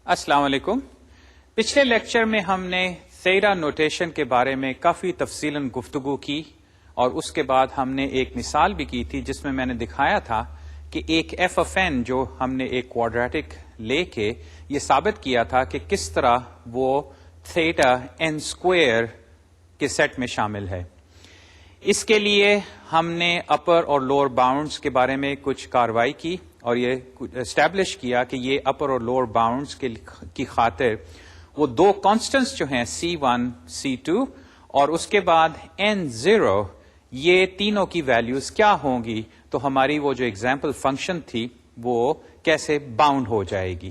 السلام علیکم. پچھلے لیکچر میں ہم نے تھیٹا نوٹیشن کے بارے میں کافی تفصیلاً گفتگو کی اور اس کے بعد ہم نے ایک مثال بھی کی تھی جس میں میں نے دکھایا تھا کہ ایک ایف آف این جو ہم نے ایک کوارڈریٹک لے کے یہ ثابت کیا تھا کہ کس طرح وہ تھیٹا این اسکوئر کے سیٹ میں شامل ہے. اس کے لیے ہم نے اپر اور لوور باؤنڈز کے بارے میں کچھ کاروائی کی اور یہ اسٹیبلش کیا کہ یہ اپر اور لوور باؤنڈز کی خاطر وہ دو کانسٹنٹس جو ہیں C1 C2 اور اس کے بعد N0 یہ تینوں کی ویلیوز کیا ہوں گی تو ہماری وہ جو ایگزامپل فنکشن تھی وہ کیسے باؤنڈ ہو جائے گی.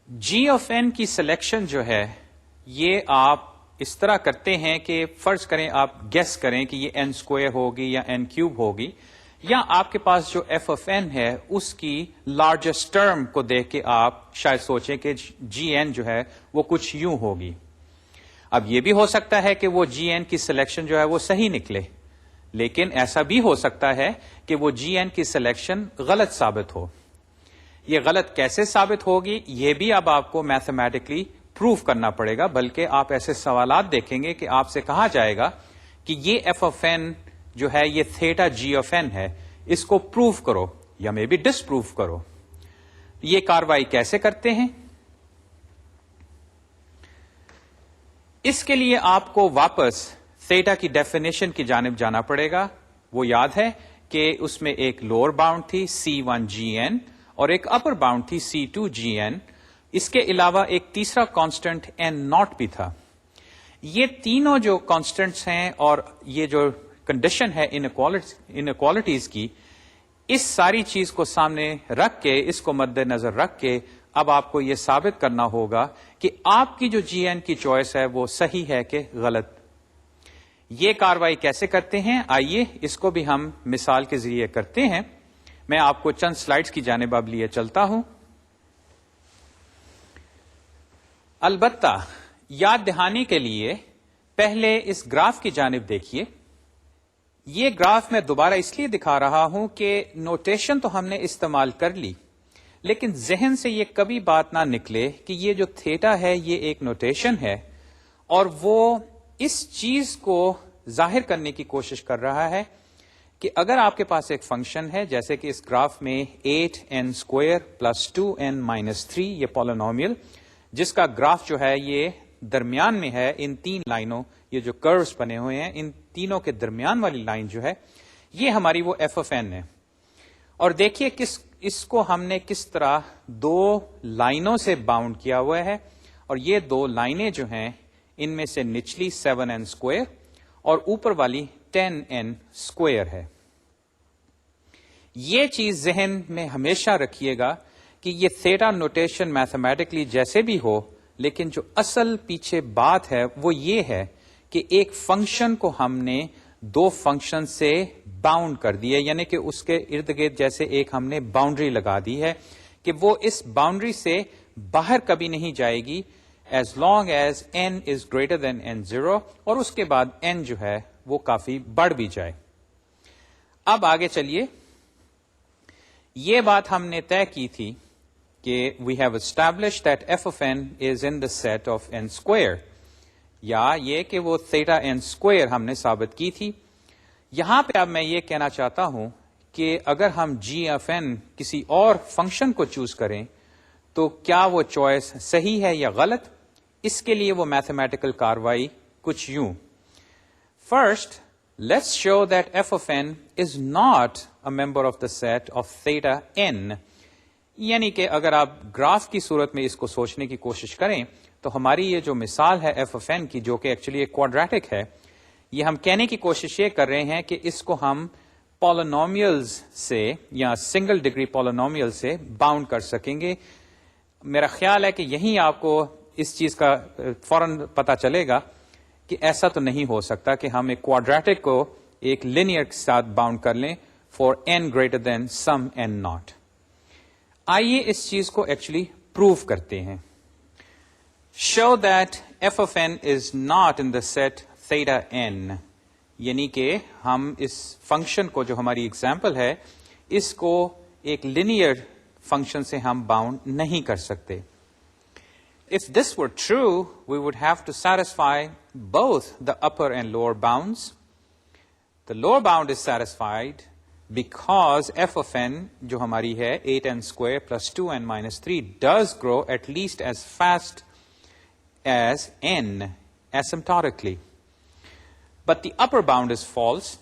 G آف N کی سلیکشن جو ہے یہ آپ اس طرح کرتے ہیں کہ فرض کریں آپ گیس کریں کہ یہ n اسکوئر ہوگی یا n کیوب ہوگی یا آپ کے پاس جو ایف آف این ہے اس کی لارجسٹ ٹرم کو دیکھ کے آپ شاید سوچیں کہ جی این جو ہے وہ کچھ یوں ہوگی. اب یہ بھی ہو سکتا ہے کہ وہ جی این کی سلیکشن جو ہے وہ صحیح نکلے، لیکن ایسا بھی ہو سکتا ہے کہ وہ جی این کی سلیکشن غلط ثابت ہو. یہ غلط کیسے ثابت ہوگی یہ بھی اب آپ کو میتھمیٹکلی پروف کرنا پڑے گا، بلکہ آپ ایسے سوالات دیکھیں گے کہ آپ سے کہا جائے گا کہ یہ ایف آف این جو ہے یہ تھیٹا جی آف این ہے، اس کو پروف کرو یا مے بی ڈس پروف کرو. یہ کاروائی کیسے کرتے ہیں؟ اس کے لیے آپ کو واپس تھیٹا کی ڈیفینیشن کی جانب جانا پڑے گا. وہ یاد ہے کہ اس میں ایک لوور باؤنڈ تھی C1 GN اور ایک اپر باؤنڈ تھی C2 GN. اس کے علاوہ ایک تیسرا کانسٹنٹ N0 بھی تھا. یہ تینوں جو کانسٹنٹس ہیں اور یہ جو کنڈیشن ہے انیکوالٹیز کی، اس ساری چیز کو سامنے رکھ کے، اس کو مد نظر رکھ کے اب آپ کو یہ ثابت کرنا ہوگا کہ آپ کی جو جی این کی چوائس ہے وہ صحیح ہے کہ غلط. یہ کاروائی کیسے کرتے ہیں آئیے اس کو بھی ہم مثال کے ذریعے کرتے ہیں. میں آپ کو چند سلائیڈز کی جانب اب لیے چلتا ہوں. البتہ یاد دہانی کے لیے پہلے اس گراف کی جانب دیکھیے. یہ گراف میں دوبارہ اس لیے دکھا رہا ہوں کہ نوٹیشن تو ہم نے استعمال کر لی، لیکن ذہن سے یہ کبھی بات نہ نکلے کہ یہ جو تھیٹا ہے یہ ایک نوٹیشن ہے اور وہ اس چیز کو ظاہر کرنے کی کوشش کر رہا ہے کہ اگر آپ کے پاس ایک فنکشن ہے جیسے کہ اس گراف میں 8n اسکوئر پلس 2n-3 یہ پولینومیل جس کا گراف جو ہے یہ درمیان میں ہے ان تین لائنوں، یہ جو کروز بنے ہوئے ہیں ان تینوں کے درمیان والی لائن جو ہے یہ ہماری وہ ایف آف این ہے. اور دیکھیے اس کو ہم نے کس طرح دو لائنوں سے باؤنڈ کیا ہوا ہے اور یہ دو لائنیں جو ہیں ان میں سے نچلی 7n اسکوئر اور اوپر والی 10n اسکوئر ہے. یہ چیز ذہن میں ہمیشہ رکھیے گا کہ یہ تھیٹا نوٹیشن میتھمیٹکلی جیسے بھی ہو، لیکن جو اصل پیچھے بات ہے وہ یہ ہے کہ ایک فنکشن کو ہم نے دو فنکشن سے باؤنڈ کر دیا، یعنی کہ اس کے ارد گرد جیسے ایک ہم نے باؤنڈری لگا دی ہے کہ وہ اس باؤنڈری سے باہر کبھی نہیں جائے گی as long as n is greater than n0 اور اس کے بعد n جو ہے وہ کافی بڑھ بھی جائے. اب آگے چلیے. یہ بات ہم نے طے کی تھی کہ we have establish that f of N is in the set of n square, یا یہ کہ وہ تھیٹا این اسکوئر ہم نے ثابت کی تھی. یہاں پہ اب میں یہ کہنا چاہتا ہوں کہ اگر ہم جی آف این کسی اور فنکشن کو چوز کریں تو کیا وہ چوائس صحیح ہے یا غلط؟ اس کے لیے وہ میتھمیٹیکل کاروائی کچھ یوں. First let's show that f of N is not a member of the set of theta n. یعنی کہ اگر آپ گراف کی صورت میں اس کو سوچنے کی کوشش کریں تو ہماری یہ جو مثال ہے ایف آف این کی جو کہ ایکچولی ایک کوادریٹک ہے، یہ ہم کہنے کی کوشش یہ کر رہے ہیں کہ اس کو ہم پولینومیلز سے یا سنگل ڈگری پولینومیل سے باؤنڈ کر سکیں گے. میرا خیال ہے کہ یہیں آپ کو اس چیز کا فوراً پتہ چلے گا کہ ایسا تو نہیں ہو سکتا کہ ہم ایک کوادریٹک کو ایک لینئر کے ساتھ باؤنڈ کر لیں for n greater than some n0. آئیے اس چیز کو ایکچولی پروف کرتے ہیں. Show that f of N is not in the set theta n، یعنی کہ ہم اس فنکشن کو جو ہماری ایگزامپل ہے اس کو ایک لینئر فنکشن سے ہم باؤنڈ نہیں کر سکتے. If this were true, we would have to satisfy both the upper and lower bounds. The lower bound is satisfied because f of n, جو ہماری ہے 8n square plus 2n minus 3, does grow at least as fast as n asymptotically. But the upper bound is false.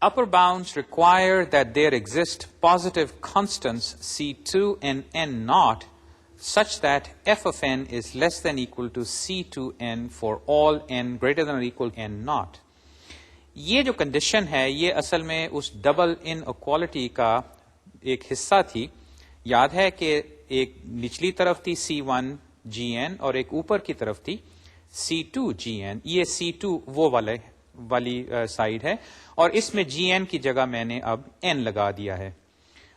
Upper bounds require that there exist positive constants c2 and n naught such that f of n is less than equal to c2n for all n greater than or equal to n naught. یہ جو condition ہے یہ اصل میں اس double ان equality کا ایک حصہ تھی. یاد ہے کہ ایک نچلی طرف تھی c1 gn اور ایک اوپر کی طرف تھی c2 gn. یہ c2 وہ والی سائڈ ہے اور اس میں gn کی جگہ میں نے اب n لگا دیا ہے.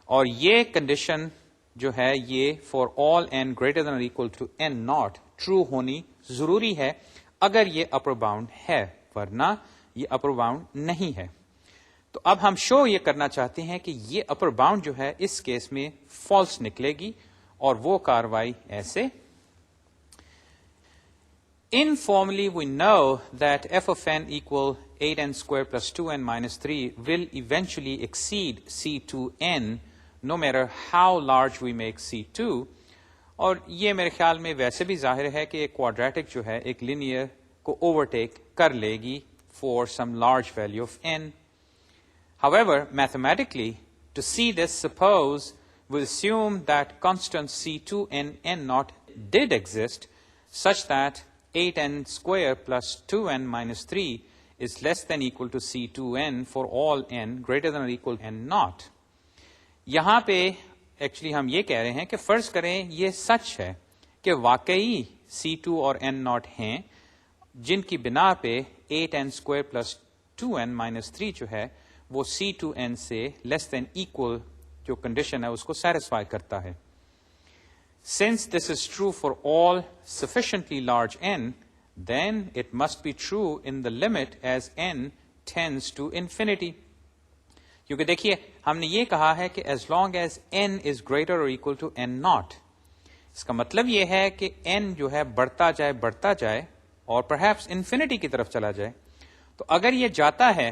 اور یہ کنڈیشن جو ہے یہ for all n greater than اور equal to n naught true ہونی ضروری ہے اگر یہ اپر باؤنڈ ہے، ورنہ یہ اپر باؤنڈ نہیں ہے. تو اب ہم شو یہ کرنا چاہتے ہیں کہ یہ اپر باؤنڈ جو ہے اس کیس میں فالس نکلے گی، اور وہ کاروائی ایسے. Informally, we know that f of n equal 8n square plus 2n minus 3 will eventually exceed c2n no matter how large we make c2. اور یہ میرے خیال میں ویسے بھی ظاہر ہے کہ ایک کوادریٹک جو ہے ایک لینئر کو اوورٹیک کر لے گی for some large value of n. However, mathematically, to see this, suppose we assume that constants c2 and n naught did exist such that 8n square plus 2n minus 3 is less than equal to c2n for all n greater than or equal to n naught. یہاں پہ actually ہم یہ کہہ رہے ہیں کہ فرض کریں یہ سچ ہے کہ واقعی c2 اور n naught ہیں جن کی بنا پہ 8n square plus 2n minus 3 جو ہے وہ c2n سے less than equal جو کنڈیشن ہے اس کو سیٹسفائی کرتا ہے. Since this is true for all sufficiently large n, then it must be true in the limit as n tends to infinity. کیونکہ دیکھیے ہم نے یہ کہا ہے کہ as long as n is greater or equal to n naught, اس کا مطلب یہ ہے کہ n جو ہے بڑھتا جائے اور perhaps infinity کی طرف چلا جائے. تو اگر یہ جاتا ہے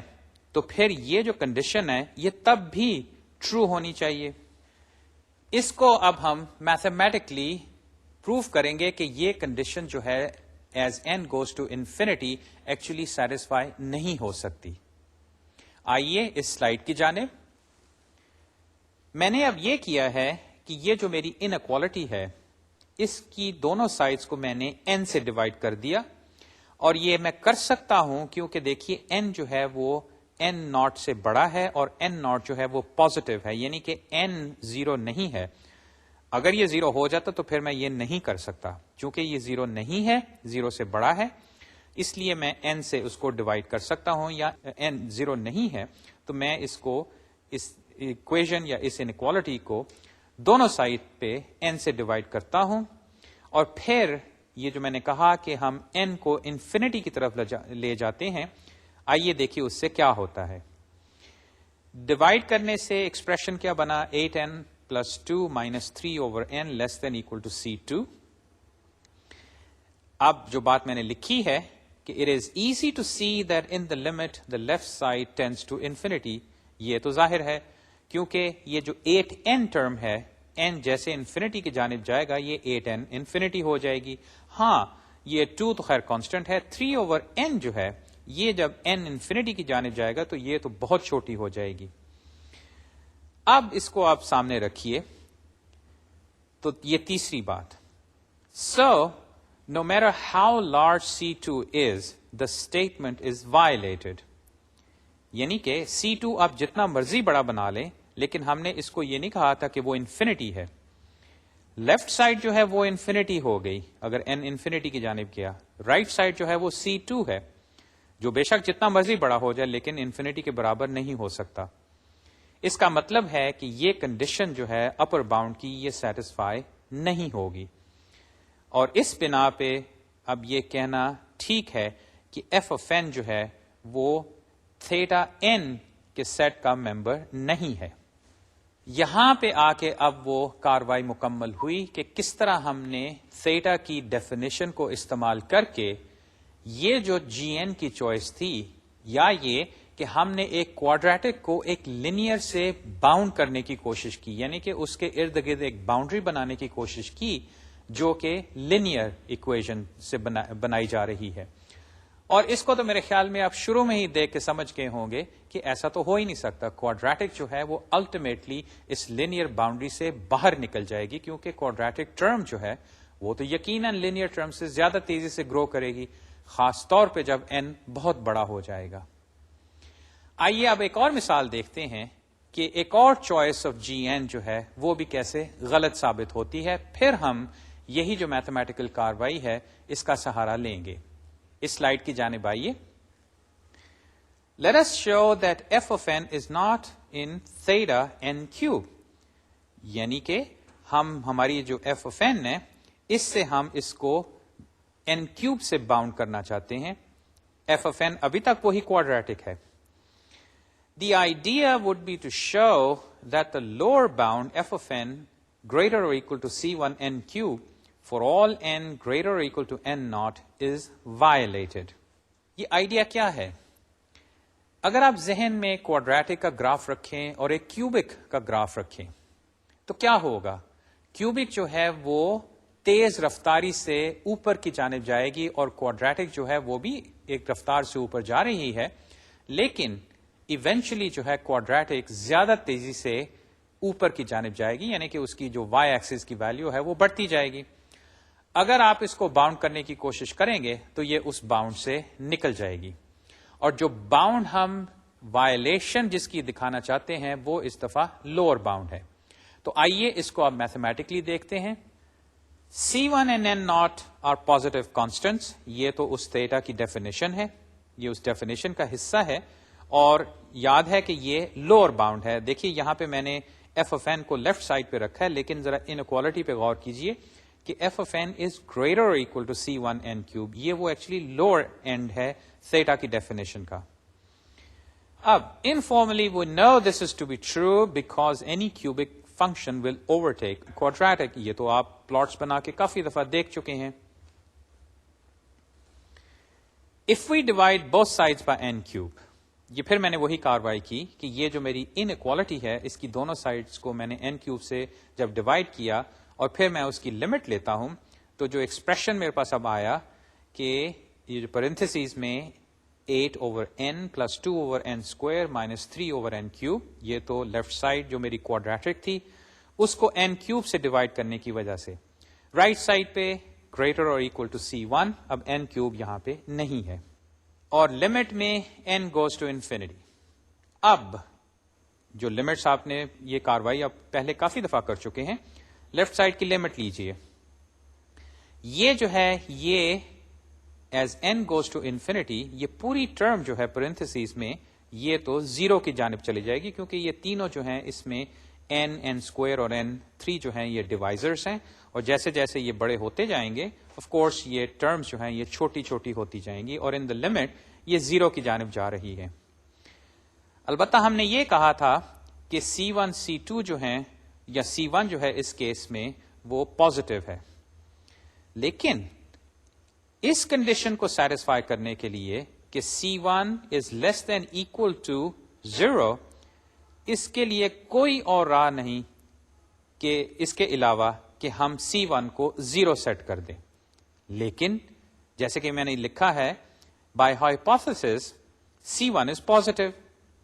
تو پھر یہ جو کنڈیشن ہے یہ تب بھی ٹرو ہونی چاہیے. اس کو اب ہم میتھمیٹکلی پروف کریں گے کہ یہ کنڈیشن جو ہے as n goes to infinity actually satisfy نہیں ہو سکتی. آئیے اس سلائیڈ کی جانب. میں نے اب یہ کیا ہے کہ یہ جو میری ان اکوالٹی ہے اس کی دونوں سائڈز کو میں نے n سے ڈیوائڈ کر دیا، اور یہ میں کر سکتا ہوں کیونکہ دیکھیے n جو ہے وہ n ناٹ سے بڑا ہے اور n ناٹ جو ہے وہ پازیٹیو ہے، یعنی کہ n زیرو نہیں ہے. اگر یہ زیرو ہو جاتا تو پھر میں یہ نہیں کر سکتا. چونکہ یہ زیرو نہیں ہے، زیرو سے بڑا ہے، اس لیے میں n سے اس کو ڈیوائڈ کر سکتا ہوں. یا n زیرو نہیں ہے تو میں اس کو اس ایکویژن یا اس انیکوالٹی کو دونوں سائڈ پہ n سے ڈیوائڈ کرتا ہوں، اور پھر یہ جو میں نے کہا کہ ہم n کو انفینٹی کی طرف لے جاتے ہیں. آئیے دیکھیے اس سے کیا ہوتا ہے. ڈیوائڈ کرنے سے ایکسپریشن کیا بنا 8n plus 2 minus 3 over n less than equal to c2. اب جو بات میں نے لکھی ہے کہ it is easy to see that in the limit the left side tends to infinity. یہ تو ظاہر ہے کیونکہ یہ جو 8n ٹرم ہے n جیسے انفینٹی کی جانب جائے گا یہ 8n انفینٹی ہو جائے گی. ہاں یہ 2 تو خیر کانسٹنٹ ہے، 3 over n جو ہے یہ جب n انفینٹی کی جانب جائے گا تو یہ تو بہت چھوٹی ہو جائے گی. اب اس کو آپ سامنے رکھیے تو یہ تیسری بات. So, no matter how large C2 is, the statement is violated. یعنی کہ C2 آپ جتنا مرضی بڑا بنا لیں لیکن ہم نے اس کو یہ نہیں کہا تھا کہ وہ انفینٹی ہے. لیفٹ سائڈ جو ہے وہ انفینٹی ہو گئی اگر n انفینٹی کی جانب گیا. رائٹ سائڈ جو ہے وہ C2 ہے جو بے شک جتنا مرضی بڑا ہو جائے لیکن انفینٹی کے برابر نہیں ہو سکتا. اس کا مطلب ہے کہ یہ کنڈیشن جو ہے اپر باؤنڈ کی یہ سیٹسفائی نہیں ہوگی، اور اس بنا پہ اب یہ کہنا ٹھیک ہے کہ ایف آف این جو ہے وہ تھیٹا این کے سیٹ کا ممبر نہیں ہے. یہاں پہ آ کے اب وہ کاروائی مکمل ہوئی کہ کس طرح ہم نے تھیٹا کی ڈیفینیشن کو استعمال کر کے یہ جو جی این کی چوائس تھی، یا یہ کہ ہم نے ایک کوادریٹک کو ایک لینئر سے باؤنڈ کرنے کی کوشش کی، یعنی کہ اس کے ارد گرد ایک باؤنڈری بنانے کی کوشش کی جو کہ لینئر ایکویشن سے بنائی جا رہی ہے. اور اس کو تو میرے خیال میں آپ شروع میں ہی دیکھ کے سمجھ گئے ہوں گے کہ ایسا تو ہو ہی نہیں سکتا. کوادریٹک جو ہے وہ الٹیمیٹلی اس لینئر باؤنڈری سے باہر نکل جائے گی، کیونکہ کوادریٹک ٹرم جو ہے وہ تو یقیناً لینئر ٹرم سے زیادہ تیزی سے گرو کرے گی، خاص طور پہ جب n بہت بڑا ہو جائے گا. آئیے اب ایک اور مثال دیکھتے ہیں کہ ایک اور چوائس آف جی این جو ہے وہ بھی کیسے غلط ثابت ہوتی ہے. پھر ہم یہی جو میتھمیٹیکل کاروائی ہے اس کا سہارا لیں گے. اس سلائیڈ کی جانب آئیے. Let us show that f of n is not in theta n cube. یعنی کہ ہماری جو f of n ہے اس سے ہم اس کو n کیوب سے باؤنڈ کرنا چاہتے ہیں. f of n ابھی تک وہی کوادریٹک ہے. The idea would be to show that the lower bound f of n greater or equal to c1 n cube for all n greater or equal to n naught is violated. یہ idea کیا ہے؟ اگر آپ ذہن میں کوادریٹک کا graph رکھیں اور ایک کیوبک کا گراف رکھیں تو کیا ہوگا؟ کیوبک جو ہے وہ تیز رفتاری سے اوپر کی جانب جائے گی اور کوادریٹک جو ہے وہ بھی ایک رفتار سے اوپر جا رہی ہے، لیکن ایونچولی جو ہے کوادریٹک زیادہ تیزی سے اوپر کی جانب جائے گی، یعنی کہ اس کی جو وائی ایکسس کی ویلیو ہے وہ بڑھتی جائے گی. اگر آپ اس کو باؤنڈ کرنے کی کوشش کریں گے تو یہ اس باؤنڈ سے نکل جائے گی، اور جو باؤنڈ ہم وائلیشن جس کی دکھانا چاہتے ہیں وہ اس دفعہ لوور باؤنڈ ہے. تو آئیے اس کو آپ میتھمیٹکلی دیکھتے ہیں. C1 and N naught are positive constants. یہ تو اس تھیٹا کی ڈیفینیشن ہے، یہ اس ڈیفینیشن کا حصہ ہے، اور یاد ہے کہ یہ لوور باؤنڈ ہے. دیکھیے یہاں پہ میں نے f of n کو لیفٹ سائڈ پہ رکھا ہے، لیکن ذرا انیکوالٹی پہ غور کیجئے کہ f of n is greater or equal to c1 n cube. یہ وہ ایکچولی لوور اینڈ ہے تھیٹا کی ڈیفینیشن کا. اب informally we know this is to be true because any cubic function will overtake quadratic. یہ تو آپ plots بنا کے کافی دفعہ دیکھ چکے ہیں. If we divide both sides by n cube, یہ پھر میں نے وہی کاروائی کی کہ یہ جو میری ان ایکوالٹی ہے اس کی دونوں سائڈس کو میں نے n کیوب سے جب ڈیوائڈ کیا اور پھر میں اس کی لمٹ لیتا ہوں تو جو ایکسپریشن میرے پاس اب آیا کہ یہ جو پرنتھیسیز میں 8 over n plus 2 over n square minus 3 over n cube، یہ تو لیفٹ سائڈ جو میری کوادریٹک تھی اس کو n کیوب سے ڈیوائڈ کرنے کی وجہ سے، رائٹ سائڈ پہ greater or equal to c1، اب n کیوب یہاں پہ نہیں ہے، اور لمٹ میں n goes to infinity. اب جو لمٹس آپ نے یہ کاروائی اب پہلے کافی دفعہ کر چکے ہیں، لیفٹ سائڈ کی لمٹ لیجئے. یہ جو ہے یہ as n goes to infinity، یہ پوری ٹرم جو ہے پرنتھیسیز میں یہ تو زیرو کی جانب چلی جائے گی، کیونکہ یہ تینوں جو ہیں اس میں n اسکوائر اور n3 جو ہیں یہ ڈیوائزرز ہیں، اور جیسے جیسے یہ بڑے ہوتے جائیں گے آف کورس یہ ٹرمز جو ہیں یہ چھوٹی چھوٹی ہوتی جائیں گی، اور ان دا لمٹ یہ زیرو کی جانب جا رہی ہے. البتہ ہم نے یہ کہا تھا کہ C1 C2 جو ہیں یا C1 جو ہے اس کیس میں وہ پازیٹیو ہے، لیکن اس کنڈیشن کو سیٹسفائی کرنے کے لیے کہ C1 is less than equal to 0، اس کے لیے کوئی اور راہ نہیں کہ اس کے علاوہ کہ ہم C1 کو 0 سیٹ کر دیں. لیکن جیسے کہ میں نے لکھا ہے by hypothesis C1 is positive,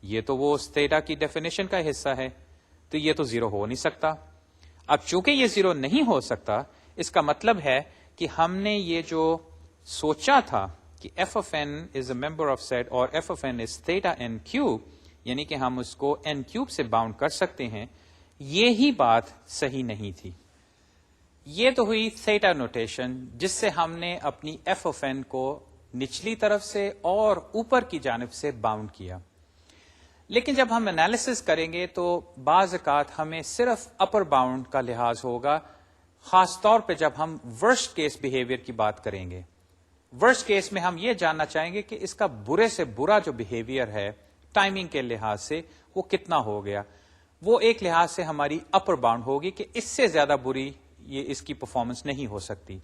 یہ تو وہ اس تھیٹا کی ڈیفینیشن کا حصہ ہے، تو یہ تو 0 ہو نہیں سکتا. اب چونکہ یہ 0 نہیں ہو سکتا، اس کا مطلب ہے کہ ہم نے یہ جو سوچا تھا کہ f of n is a member of set اور f of n is theta n cube، یعنی کہ ہم اس کو n کیوب سے باؤنڈ کر سکتے ہیں، یہی بات صحیح نہیں تھی. یہ تو ہوئی تھیٹا نوٹیشن جس سے ہم نے اپنی f of n کو نچلی طرف سے اور اوپر کی جانب سے باؤنڈ کیا. لیکن جب ہم انالیسس کریں گے تو بعض اوقات ہمیں صرف اپر باؤنڈ کا لحاظ ہوگا، خاص طور پہ جب ہم ورسٹ کیس بیہیویئر کی بات کریں گے. ورسٹ کیس میں ہم یہ جاننا چاہیں گے کہ اس کا برے سے برا جو بیہیویئر ہے ٹائمنگ کے لحاظ سے وہ کتنا ہو گیا. وہ ایک لحاظ سے ہماری اپر باؤنڈ ہوگی کہ اس سے زیادہ بری یہ اس کی پرفارمنس نہیں ہو سکتی.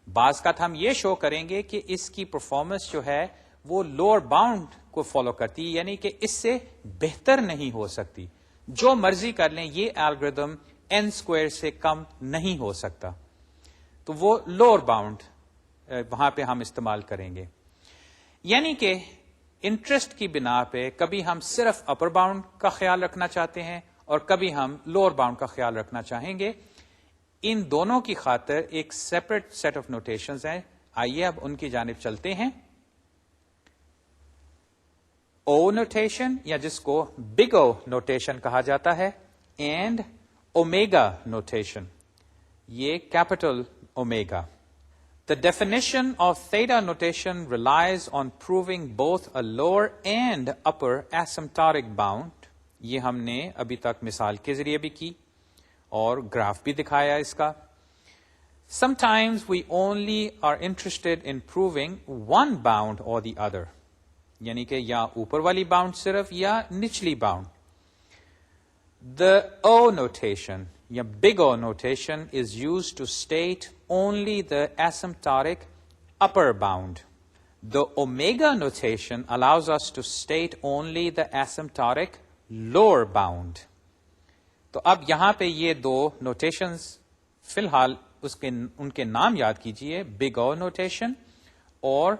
بعض کا ہم یہ شو کریں گے کہ اس کی پرفارمنس جو ہے وہ لوور باؤنڈ کو فالو کرتی ہے، یعنی کہ اس سے بہتر نہیں ہو سکتی. جو مرضی کر لیں یہ الگوریدم n اسکوائر سے کم نہیں ہو سکتا، تو وہ لوور باؤنڈ وہاں پہ ہم استعمال کریں گے. یعنی کہ انٹرسٹ کی بنا پہ کبھی ہم صرف اپر باؤنڈ کا خیال رکھنا چاہتے ہیں اور کبھی ہم لوور باؤنڈ کا خیال رکھنا چاہیں گے. ان دونوں کی خاطر ایک سیپریٹ سیٹ آف نوٹیشنز ہیں. آئیے اب ان کی جانب چلتے ہیں. او نوٹیشن یا جس کو بگ او نوٹیشن کہا جاتا ہے، اینڈ اومیگا نوٹیشن، یہ capital omega. The definition of theta notation relies on proving both a lower and upper asymptotic bound. یہ ہم نے ابھی تک مثال کے ذریعے بھی کی اور گراف بھی دکھایا اس کا. Sometimes we only are interested in proving one bound or the other. یعنی کہ یا اوپر والی باؤنڈ صرف یا نچلی باؤنڈ. The O notation یا big O notation is used to state only the asymptotic upper bound. The omega notation allows us to state only the asymptotic lower bound. تو اب یہاں پہ یہ دو نوٹیشنز فی الحال ان کے نام یاد کیجئے، بگ او نوٹیشن اور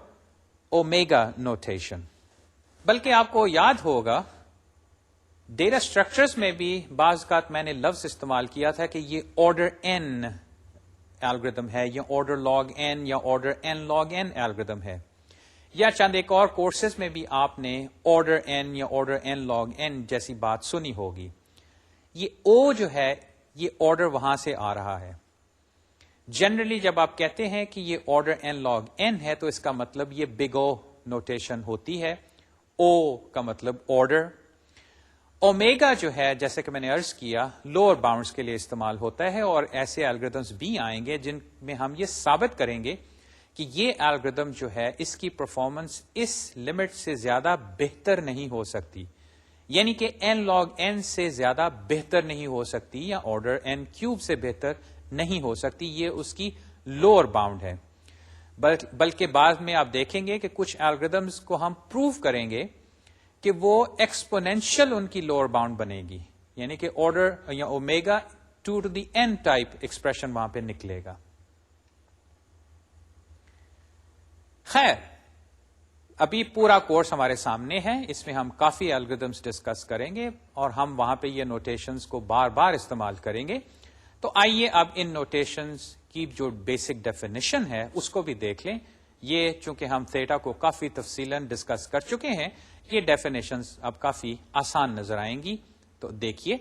اومیگا نوٹیشن. بلکہ آپ کو یاد ہوگا ڈیٹا اسٹرکچرز میں بھی بعض اوقات میں نے لفظ استعمال کیا تھا کہ یہ آرڈر n الگوریدم ہے، یا آرڈر log n یا order n log n algorithm ہے. یا چند ایک اور کورسز میں بھی آپ نے آرڈر n یا آرڈر n log n جیسی بات سنی ہوگی. یہ او جو ہے یہ آرڈر وہاں سے آ رہا ہے. جنرلی جب آپ کہتے ہیں کہ یہ آرڈر n log n ہے تو اس کا مطلب یہ بگ او نوٹیشن ہوتی ہے. او کا مطلب آرڈر. اومیگا جو ہے جیسے کہ میں نے عرض کیا لوور باؤنڈز کے لیے استعمال ہوتا ہے، اور ایسے الگوریدمز بھی آئیں گے جن میں ہم یہ ثابت کریں گے کہ یہ الگوریدم جو ہے اس کی پرفارمنس اس لمٹ سے زیادہ بہتر نہیں ہو سکتی، یعنی کہ n log n سے زیادہ بہتر نہیں ہو سکتی یا آرڈر n کیوب سے بہتر نہیں ہو سکتی. یہ اس کی لوور باؤنڈ ہے. بلکہ بعد میں آپ دیکھیں گے کہ کچھ الگوریدمز کو ہم پروو کریں گے کہ وہ ایکسپونینشیل ان کی لوور باؤنڈ بنے گی، یعنی کہ آرڈر یا omega 2 to the n type expression وہاں پہ نکلے گا. خیر، ابھی پورا کورس ہمارے سامنے ہے، اس میں ہم کافی الگوریدمز ڈسکس کریں گے اور ہم وہاں پہ یہ نوٹیشنز کو بار بار استعمال کریں گے. تو آئیے اب ان نوٹیشنز کی جو بیسک ڈیفینیشن ہے اس کو بھی دیکھ لیں. یہ چونکہ ہم تھیٹا کو کافی تفصیلاً ڈسکس کر چکے ہیں، یہ ڈیفینیشنز اب کافی آسان نظر آئیں گی. تو دیکھیے،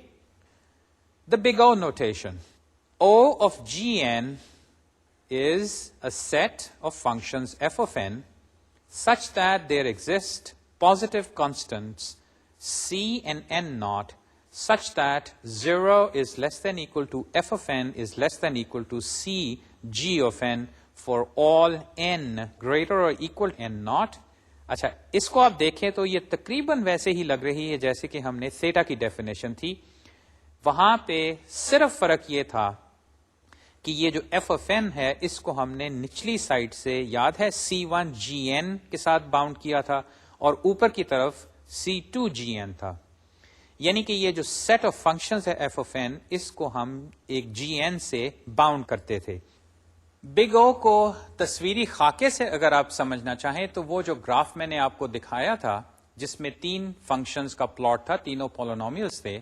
the big O notation. O of g n is a set of functions f of n such that there exist positive constants c and n naught such that 0 is less than equal to f of n is less than equal to c g of n for all n greater or equal to n naught. اچھا، اس کو آپ دیکھیں تو یہ تقریباً ویسے ہی لگ رہی ہے جیسے کہ ہم نے تھیٹا کی ڈیفینیشن تھی. وہاں پہ صرف فرق یہ تھا کہ یہ جو ایف آف این ہے اس کو ہم نے نچلی سائڈ سے یاد ہے C1 GN کے ساتھ باؤنڈ کیا تھا اور اوپر کی طرف C2 GN تھا. یعنی کہ یہ جو سیٹ آف فنکشنز ہے ایف آف این، اس کو ہم ایک GN سے باؤنڈ کرتے تھے. بگ او کو تصویری خاکے سے اگر آپ سمجھنا چاہیں تو وہ جو گراف میں نے آپ کو دکھایا تھا جس میں 3 فنکشنز کا پلاٹ تھا، تینوں پولینومیلز تھے،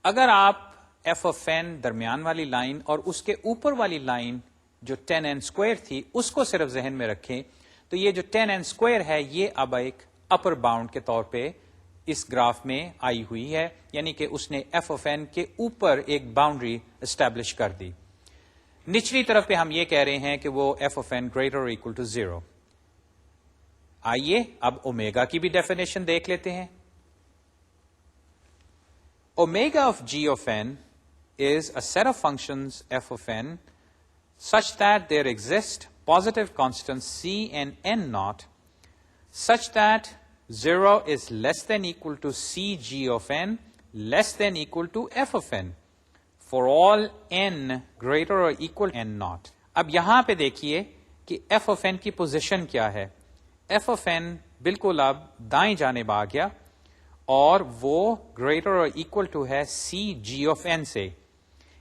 اگر آپ ایف آف این درمیان والی لائن اور اس کے اوپر والی لائن جو 10n اسکوائر تھی اس کو صرف ذہن میں رکھیں تو یہ جو 10n اسکوائر ہے یہ اب ایک اپر باؤنڈ کے طور پہ اس گراف میں آئی ہوئی ہے، یعنی کہ اس نے ایف آف این کے اوپر ایک باؤنڈری اسٹیبلش کر دی. نچلی طرف پہ ہم یہ کہہ رہے ہیں کہ وہ ایف آف این گریٹر اور اکول ٹو 0. آئیے اب اومیگا کی بھی ڈیفینیشن دیکھ لیتے ہیں. Omega of g of n is a set of functions f of n such that there exist positive constants c and n naught such that 0 is less than equal to c g of n less than equal to f of n for all n greater or equal n naught. اب یہاں پہ دیکھیے کہ f of n کی position کیا ہے. f of n بالکل اب دائیں جانب آ گیا اور وہ گریٹر اور اکول ٹو ہے سی جی آف این سے،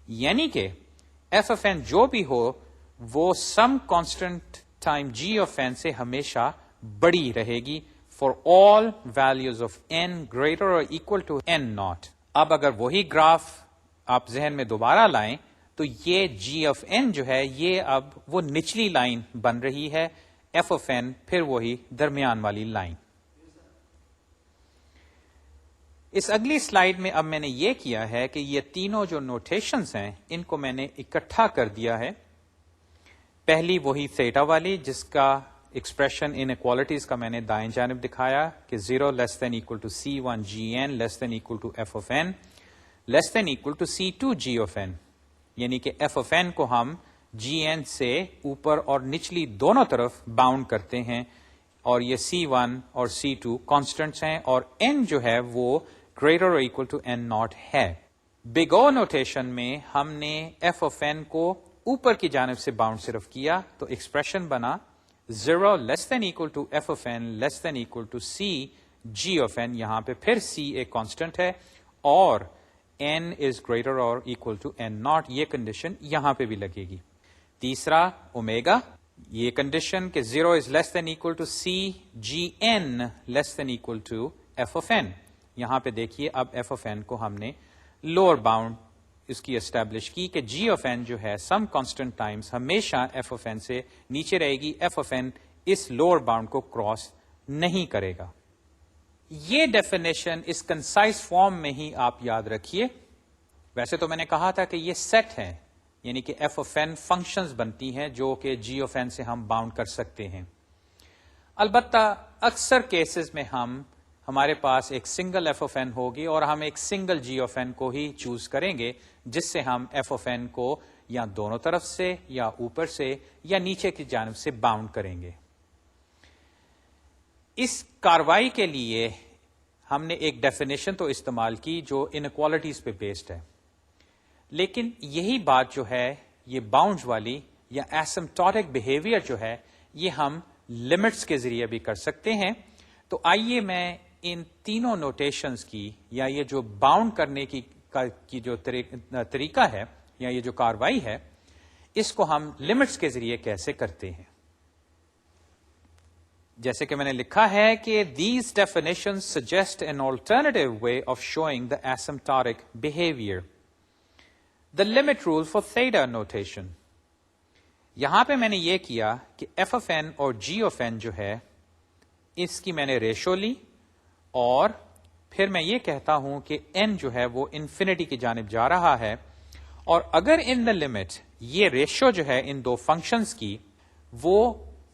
یعنی کہ ایف آف این جو بھی ہو وہ some constant time g of n سے ہمیشہ بڑی رہے گی for all values of n greater اور اکول ٹو این ناٹ. اب اگر وہی گراف آپ ذہن میں دوبارہ لائیں تو یہ جی آف این جو ہے یہ اب وہ نچلی لائن بن رہی ہے، ایف آف این پھر وہی درمیان والی لائن. اس اگلی سلائیڈ میں اب میں نے یہ کیا ہے کہ یہ تینوں جو نوٹیشنز ہیں ان کو میں نے اکٹھا کر دیا ہے. پہلی وہی تھیٹا والی جس کا ایکسپریشن ان ایکوالٹیز کا میں نے دائیں جانب دکھایا کہ 0 less than equal to C 1 G N less than equal to F of N less than equal to C 2 G of N, یعنی کہ ایف آف این کو ہم جی این سے اوپر اور نچلی دونوں طرف باؤنڈ کرتے ہیں اور یہ C1 اور C2 کانسٹنٹس ہیں اور n جو ہے وہ گریٹر اور اکول ٹو n ناٹ ہے. بگ او نوٹیشن میں ہم نے f آف n کو اوپر کی جانب سے باؤنڈ صرف کیا تو ایکسپریشن بنا 0 less than equal to F of n less than equal to C G of n. یہاں پہ پھر c ایک کانسٹنٹ ہے اور n از گریٹر اور اکول ٹو n ناٹ، یہ کنڈیشن یہاں پہ بھی لگے گی. تیسرا اومیگا، یہ کنڈیشن کہ 0 is less than equal to C G N less than equal to F of N. یہاں پہ دیکھیے اب ایف آف این کو ہم نے لوور باؤنڈ اس کی اسٹیبلش کی کہ جی آف این جو ہے سم کانسٹنٹ ٹائمز ہمیشہ ایف آف این سے نیچے رہے گی، ایف آف این اس لوور باؤنڈ کو کراس نہیں کرے گا. یہ ڈیفینیشن اس کنسائز فارم میں ہی آپ یاد رکھیے. ویسے تو میں نے کہا تھا کہ یہ سیٹ ہے، یعنی کہ ایف آف این فنکشنز بنتی ہیں جو کہ جی آف این سے ہم باؤنڈ کر سکتے ہیں. البتہ اکثر کیسز میں ہمارے پاس ایک سنگل ایف آف این ہوگی اور ہم ایک سنگل جی آف این کو ہی چوز کریں گے جس سے ہم ایف آف این کو یا دونوں طرف سے یا اوپر سے یا نیچے کی جانب سے باؤنڈ کریں گے. اس کاروائی کے لیے ہم نے ایک ڈیفینیشن تو استعمال کی جو انیکوالٹیز پہ بیسڈ ہے، لیکن یہی بات جو ہے یہ باؤنڈ والی یا ایسمپٹوٹک بیہیویئر جو ہے یہ ہم لمٹس کے ذریعے بھی کر سکتے ہیں. تو آئیے میں ان تینوں نوٹیشنز کی یا یہ جو باؤنڈ کرنے کی جو طریقہ ہے یا یہ جو کاروائی ہے اس کو ہم لمٹس کے ذریعے کیسے کرتے ہیں. جیسے کہ میں نے لکھا ہے کہ these definitions suggest an alternative way of showing the asymptotic behavior. The limit rule for theta notation. یہاں پہ میں نے یہ کیا کہ f of n اور g of n جو ہے اس کی میں نے ریشو لی اور پھر میں یہ کہتا ہوں کہ n جو ہے وہ انفینٹی کی جانب جا رہا ہے اور اگر ان دا لمٹ یہ ریشو جو ہے ان دو فنکشنز کی وہ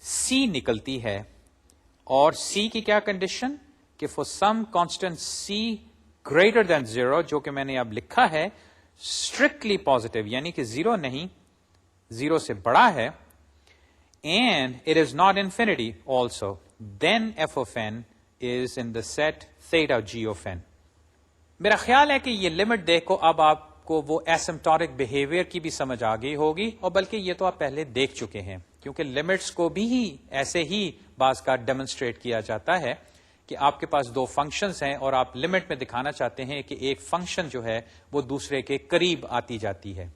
c نکلتی ہے اور c کی کیا کنڈیشن کہ four some constant c greater than 0 جو کہ میں نے اب لکھا ہے اسٹرکٹلی پازیٹیو یعنی کہ 0 نہیں 0 سے بڑا ہے and it is not infinity also, then f of n is in the set theta g of n. میرا خیال ہے کہ یہ لمٹ دیکھو اب آپ کو وہ ایسمپٹوٹک بیہیویئر کی بھی سمجھ آ گئی ہوگی اور بلکہ یہ تو آپ پہلے دیکھ چکے ہیں کیونکہ لمٹس کو بھی ایسے ہی بعض کا ڈیمونسٹریٹ کیا جاتا ہے کہ آپ کے پاس دو فنکشنز ہیں اور آپ لمٹ میں دکھانا چاہتے ہیں کہ ایک فنکشن جو ہے وہ دوسرے کے قریب آتی جاتی ہے.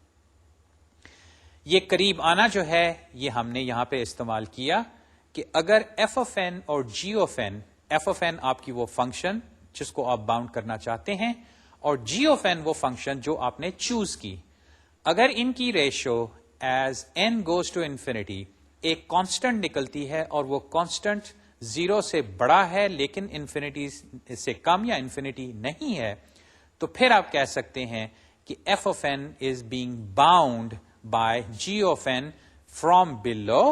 یہ قریب آنا جو ہے یہ ہم نے یہاں پہ استعمال کیا کہ اگر ایف آف این اور جی of N, F of N آپ کی وہ فنکشن جس کو آپ باؤنڈ کرنا چاہتے ہیں اور جی آف این وہ فنکشن جو آپ نے چوز کی، اگر ان کی ratio as n goes to infinity ایک کانسٹنٹ نکلتی ہے اور وہ کانسٹنٹ 0 سے بڑا ہے لیکن انفینٹی سے کم یا انفینٹی نہیں ہے تو پھر آپ کہہ سکتے ہیں کہ F of N is being bound by G of N from below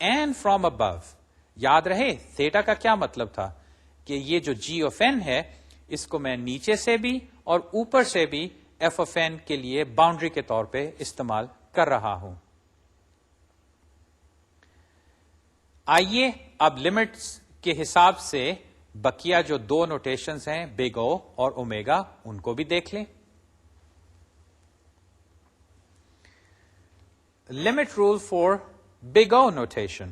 and from above. یاد رہے تھیٹا کا کیا مطلب تھا کہ یہ جو جی آف این ہے اس کو میں نیچے سے بھی اور اوپر سے بھی ایف آف این کے لیے باؤنڈری کے طور پہ استعمال کر رہا ہوں. آئیے اب لمٹس کے حساب سے بقیہ جو دو نوٹیشنز ہیں بگ او اور اومیگا ان کو بھی دیکھ لیں. Limit rule for big O notation.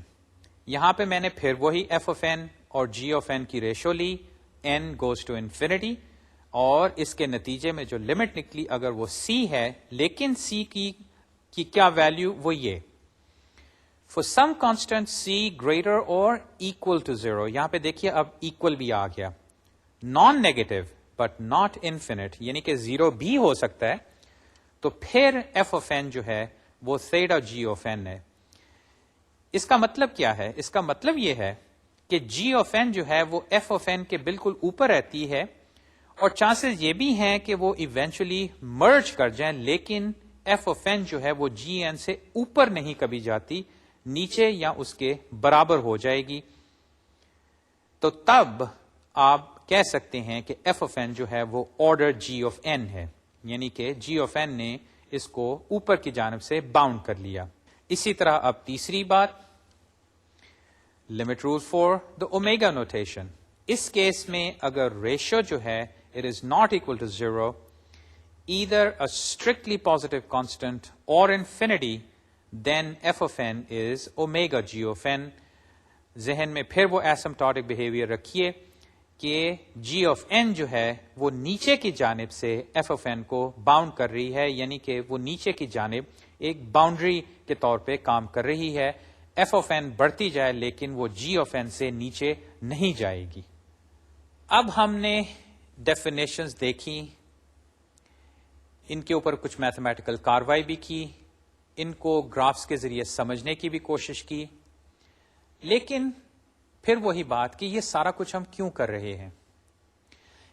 یہاں پہ میں نے پھر وہی ایف آف این اور جی آف این کی ریشو لی, این گوز ٹو انفینٹی, اور اس کے نتیجے میں جو لمٹ نکلی اگر وہ سی ہے, لیکن سی کی کیا ویلو, وہ یہ for some constant c greater اور اکول ٹو زیرو. یہاں پہ دیکھیے اب اکول بھی آ گیا, non negative but not infinite, یعنی کہ زیرو بھی ہو سکتا ہے. تو پھر ایف آف این جو ہے وہ تھیٹا جی آف این ہے. اس کا مطلب کیا ہے؟ اس کا مطلب یہ ہے کہ جی آف این جو ہے وہ ایف آف این کے بالکل اوپر رہتی ہے, اور چانسز یہ بھی ہیں کہ وہ ایونچولی مرج کر جائیں, لیکن ایف آف این جو ہے وہ جی این سے اوپر نہیں کبھی جاتی, نیچے یا اس کے برابر ہو جائے گی. تو تب آپ کہہ سکتے ہیں کہ ایف آف این جو ہے وہ آرڈر جی آف این ہے, یعنی کہ جی آف این نے اس کو اوپر کی جانب سے باؤنڈ کر لیا. اسی طرح اب تیسری بات, limit rule for the omega notation. اس کیس میں اگر ریشو جو ہے it is not equal to zero, either a strictly positive constant or infinity, then f of n is omega g of n. ذہن میں پھر وہ asymptotic behavior رکھیے کہ g of n جو ہے وہ نیچے کی جانب سے f of n کو باؤنڈ کر رہی ہے, یعنی کہ وہ نیچے کی جانب ایک باؤنڈری کے طور پہ کام کر رہی ہے. f of n بڑھتی جائے لیکن وہ g of n سے نیچے نہیں جائے گی. اب ہم نے ڈیفینیشنز دیکھی, ان کے اوپر کچھ میتھمیٹیکل کاروائی بھی کی, ان کو گرافس کے ذریعے سمجھنے کی بھی کوشش کی, لیکن پھر وہی بات کہ یہ سارا کچھ ہم کیوں کر رہے ہیں.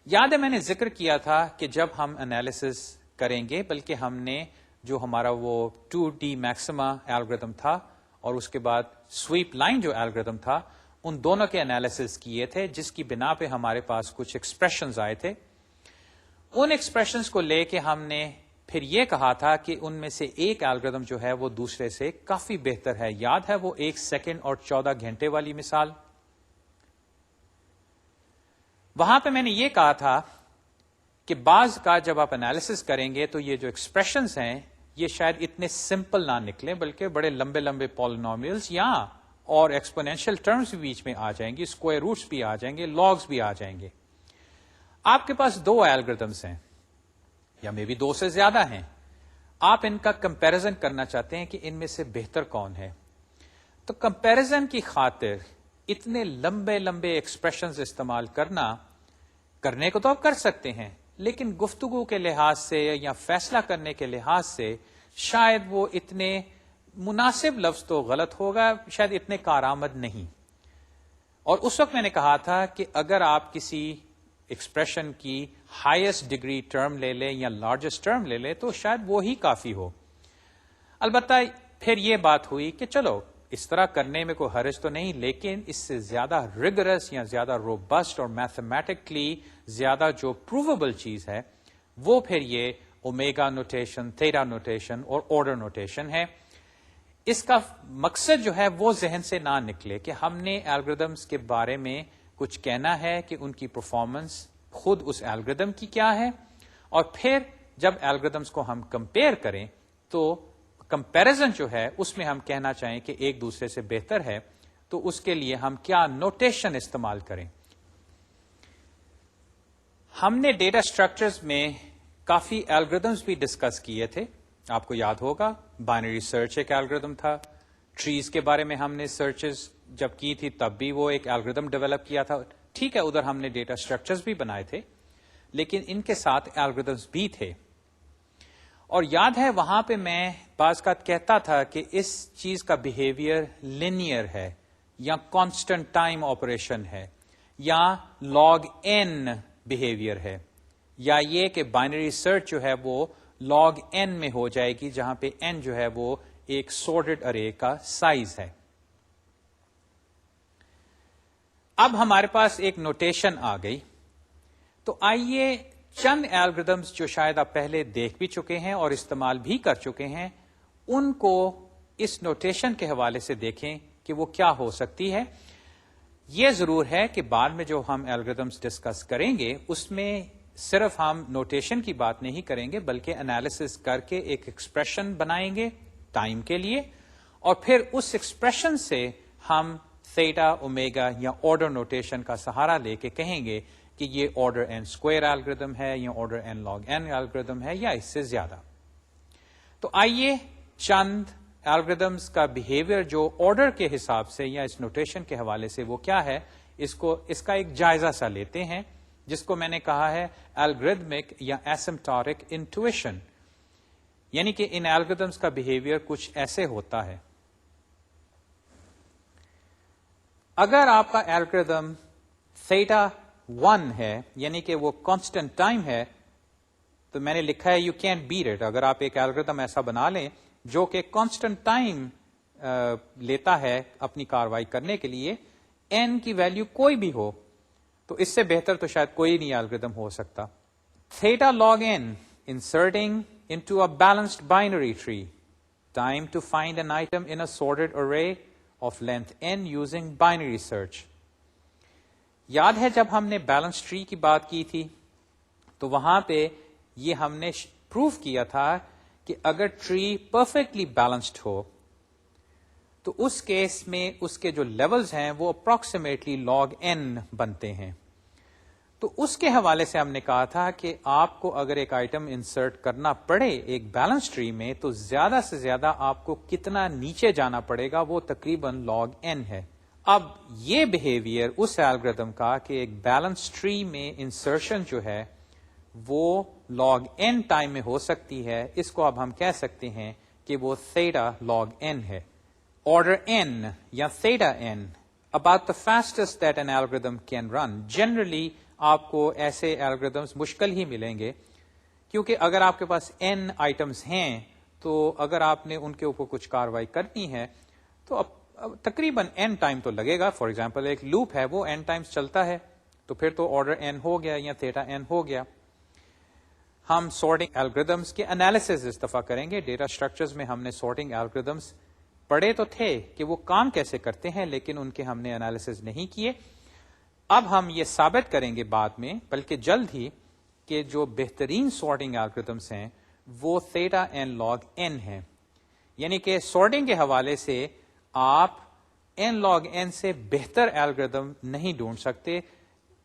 یاد ہے میں نے ذکر کیا تھا کہ جب ہم انالیسس کریں گے, بلکہ ہم نے جو ہمارا وہ 2D میکسیما الگوریتھم تھا اور اس کے بعد سویپ لائن جو الگوریتھم تھا, ان دونوں کے انالیسس کیے تھے, جس کی بنا پہ ہمارے پاس کچھ ایکسپریشنز آئے تھے. ان ایکسپریشنز کو لے کے ہم نے پھر یہ کہا تھا کہ ان میں سے ایک الگوریتھم جو ہے وہ دوسرے سے کافی بہتر ہے. یاد ہے وہ 1 سیکنڈ اور 14 گھنٹے والی مثال؟ وہاں پہ میں نے یہ کہا تھا کہ بعض کا جب آپ انالیسس کریں گے تو یہ جو ایکسپریشنز ہیں یہ شاید اتنے سمپل نہ نکلیں, بلکہ بڑے لمبے لمبے پالینومیلز یا اور ایکسپونینشیل ٹرمز بھی بیچ میں آ جائیں گی, اسکوائر روٹس بھی آ جائیں گے, لاگز بھی آ جائیں گے. آپ کے پاس 2 الگوریتھمز ہیں یا مے بی 2 سے زیادہ ہیں, آپ ان کا کمپیریزن کرنا چاہتے ہیں کہ ان میں سے بہتر کون ہے. تو کمپیریزن کی خاطر اتنے لمبے لمبے ایکسپریشنز استعمال کرنے کو تو آپ کر سکتے ہیں, لیکن گفتگو کے لحاظ سے یا فیصلہ کرنے کے لحاظ سے شاید وہ اتنے مناسب لفظ تو غلط ہوگا, شاید اتنے کارآمد نہیں. اور اس وقت میں نے کہا تھا کہ اگر آپ کسی ایکسپریشن کی ہائیسٹ ڈگری ٹرم لے لیں یا لارجسٹ ٹرم لے لیں تو شاید وہی کافی ہو. البتہ پھر یہ بات ہوئی کہ چلو اس طرح کرنے میں کوئی حرج تو نہیں, لیکن اس سے زیادہ ریگرس یا زیادہ روبسٹ اور میتھمیٹکلی زیادہ جو پروویبل چیز ہے وہ پھر یہ اومیگا نوٹیشن, تھیٹا نوٹیشن اور آرڈر نوٹیشن ہے. اس کا مقصد جو ہے وہ ذہن سے نہ نکلے کہ ہم نے الگوریدمس کے بارے میں کچھ کہنا ہے کہ ان کی پرفارمنس خود اس الگوریدم کی کیا ہے, اور پھر جب الگوریدمس کو ہم کمپیئر کریں تو کمپیریزن جو ہے اس میں ہم کہنا چاہیں کہ ایک دوسرے سے بہتر ہے, تو اس کے لیے ہم کیا نوٹیشن استعمال کریں. ہم نے ڈیٹا اسٹرکچرز میں کافی الگوریدمس بھی ڈسکس کیے تھے. آپ کو یاد ہوگا بائنری سرچ ایک الگوریدم تھا, ٹریز کے بارے میں ہم نے سرچز جب کی تھی تب بھی وہ ایک الگوریدم ڈیولپ کیا تھا. ٹھیک ہے, ادھر ہم نے ڈیٹا اسٹرکچرز بھی بنائے تھے, لیکن ان کے ساتھ الگوریدمس بھی تھے. اور یاد ہے وہاں پہ میں بعض کا کہتا تھا کہ اس چیز کا بیہیویئر لینئر ہے یا کانسٹنٹ ٹائم آپریشن ہے یا لاگ این بیہیویئر ہے, یا یہ کہ بائنری سرچ جو ہے وہ لاگ این میں ہو جائے گی, جہاں پہ این جو ہے وہ ایک سورٹڈ ارے کا سائز ہے. اب ہمارے پاس ایک نوٹیشن آ گئی, تو آئیے چند الگوریدمس جو شاید آپ پہلے دیکھ بھی چکے ہیں اور استعمال بھی کر چکے ہیں ان کو اس نوٹیشن کے حوالے سے دیکھیں کہ وہ کیا ہو سکتی ہے. یہ ضرور ہے کہ بعد میں جو ہم الگوریدمس ڈسکس کریں گے اس میں صرف ہم نوٹیشن کی بات نہیں کریں گے بلکہ انالیسس کر کے ایک ایکسپریشن بنائیں گے ٹائم کے لیے، اور پھر اس ایکسپریشن سے ہم تھیٹا اومیگا یا آرڈر نوٹیشن کا سہارا لے کے کہیں گے کہ یہ آرڈر n اسکوائر الگوریدم ہے یا order n log n algorithm ہے یا اس سے زیادہ. تو آئیے چند الگوریدمس کا بہیویئر جو آرڈر کے حساب سے یا اس نوٹیشن کے حوالے سے وہ کیا ہے اس کا ایک جائزہ سا لیتے ہیں، جس کو میں نے کہا ہے الگوریدمک یا ایسمپٹوٹک انٹویشن، یعنی کہ ان الگوریدمس کا بہیویئر کچھ ایسے ہوتا ہے. اگر آپ کا الگوریدم تھیٹا 1 ہے یعنی کہ وہ کانسٹنٹ ٹائم ہے تو میں نے لکھا ہے یو کینٹ بیٹ اٹ. اگر آپ ایک الگوریدم ایسا بنا لیں جو کہ کانسٹنٹ ٹائم لیتا ہے اپنی کاروائی کرنے کے لیے، n کی ویلیو کوئی بھی ہو، تو اس سے بہتر تو شاید کوئی نہیں الگوریدم ہو سکتا. Theta log n inserting into a balanced binary tree, time to find an item in a sorted array of length n using binary search. یاد ہے جب ہم نے بیلنس ٹری کی بات کی تھی تو وہاں پہ یہ ہم نے پروف کیا تھا کہ اگر ٹری پرفیکٹلی بیلنسڈ ہو تو اس کیس میں اس کے جو لیولز ہیں وہ اپروکسیمیٹلی log n بنتے ہیں. تو اس کے حوالے سے ہم نے کہا تھا کہ آپ کو اگر ایک آئٹم انسرٹ کرنا پڑے ایک بیلنس ٹری میں تو زیادہ سے زیادہ آپ کو کتنا نیچے جانا پڑے گا، وہ تقریباً log n ہے. اب یہ بہیویئر اس الگوریدم کا کہ ایک بیلنس ٹری میں انسرشن جو ہے وہ log n ٹائم میں ہو سکتی ہے، اس کو اب ہم کہہ سکتے ہیں کہ وہ theta log n ہے. Order n یا theta n about the fastest that an algorithm can run. Generally آپ کو ایسے الگوریدمس مشکل ہی ملیں گے کیونکہ اگر آپ کے پاس n آئٹمس ہیں تو اگر آپ نے ان کے اوپر کچھ کاروائی کرنی ہے تو تقریباً n ٹائم تو لگے گا. فار ایگزامپل ایک لوپ ہے وہ n ٹائمس چلتا ہے تو پھر تو آرڈر n ہو گیا یا تھیٹا n ہو گیا. ہم سارٹنگ الگوریدمس کے انالیسز اس دفعہ کریں گے. ڈیٹا اسٹرکچرز میں ہم نے سارٹنگ الگوریدمس پڑھے تو تھے کہ وہ کام کیسے کرتے ہیں لیکن ان کے ہم نے انالیسز نہیں کیے. اب ہم یہ ثابت کریں گے بعد میں بلکہ جلد ہی کہ جو بہترین سارٹنگ الگوریدمس ہیں وہ تھیٹا n log n ہیں، یعنی کہ سارٹنگ کے حوالے سے آپ n log n سے بہتر الگوریدم نہیں ڈھونڈ سکتے،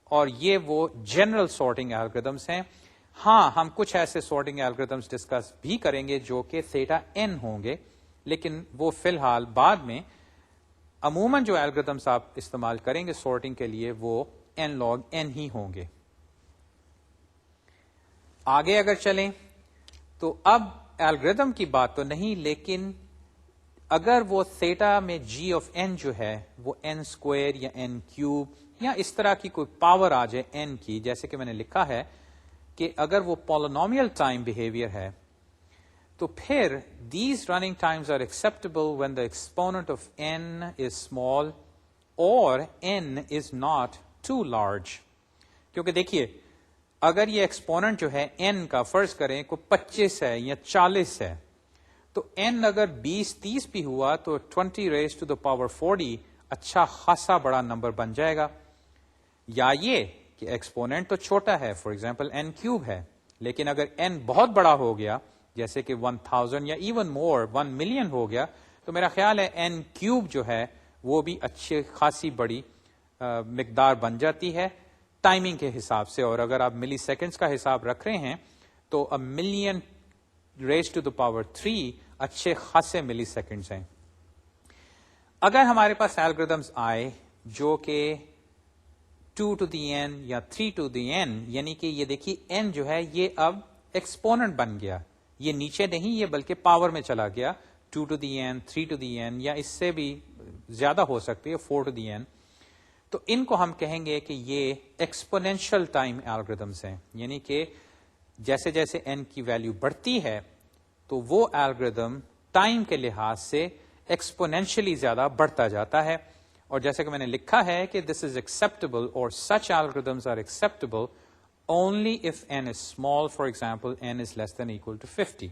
اور یہ وہ جنرل سارٹنگ الگوریدمس ہیں. ہاں ہم کچھ ایسے سارٹنگ الگوریدمس ڈسکس بھی کریں گے جو کہ تھیٹا n ہوں گے، لیکن وہ فی الحال بعد میں. عموماً جو الگوریدمس آپ استعمال کریں گے سارٹنگ کے لیے وہ n log n ہی ہوں گے. آگے اگر چلیں تو اب الگوریدم کی بات تو نہیں، لیکن اگر وہ تھیٹا میں g of n جو ہے وہ n اسکوائر یا n کیوب یا اس طرح کی کوئی پاور آ جائے n کی، جیسے کہ میں نے لکھا ہے کہ اگر وہ پولینومیل ٹائم بہیویئر ہے تو پھر these running times are acceptable when the exponent of n is small or n is not too large. کیونکہ دیکھیے اگر یہ ایکسپوننٹ جو ہے n کا فرض کریں کو 25 ہے یا 40 ہے تو n اگر 20-30 بھی ہوا تو 20 raised to the power 40 اچھا خاصا بڑا نمبر بن جائے گا. یا یہ کہ ایکسپوننٹ تو چھوٹا ہے، فار ایگزامپل n کیوب ہے، لیکن اگر n بہت بڑا ہو گیا جیسے کہ 1000 یا ایون مور 1 ملین ہو گیا تو میرا خیال ہے n کیوب جو ہے وہ بھی اچھی خاصی بڑی مقدار بن جاتی ہے ٹائمنگ کے حساب سے. اور اگر آپ ملی سیکنڈز کا حساب رکھ رہے ہیں تو a million raised to the power 3 اچھے خاصے ملی سیکنڈز ہیں. اگر ہمارے پاس الگوریدمز آئے جو کہ 2 to the n یا 3 to the n، یعنی کہ یہ دیکھیے n جو ہے یہ اب ایکسپوننٹ بن گیا، یہ نیچے نہیں یہ بلکہ پاور میں چلا گیا، 2 to the n 3 to the n یا اس سے بھی زیادہ ہو سکتی ہے 4 to the n. تو ان کو ہم کہیں گے کہ یہ ایکسپونینشل ٹائم الگوریدمس ہیں، یعنی کہ جیسے جیسے n کی ویلیو بڑھتی ہے تو وہ الگوریدم ٹائم کے لحاظ سے ایکسپونینشلی زیادہ بڑھتا جاتا ہے. اور جیسے کہ میں نے لکھا ہے کہ دس از ایکسپٹیبل اور such algorithms are acceptable only if n is small, for example n is less than equal to 50.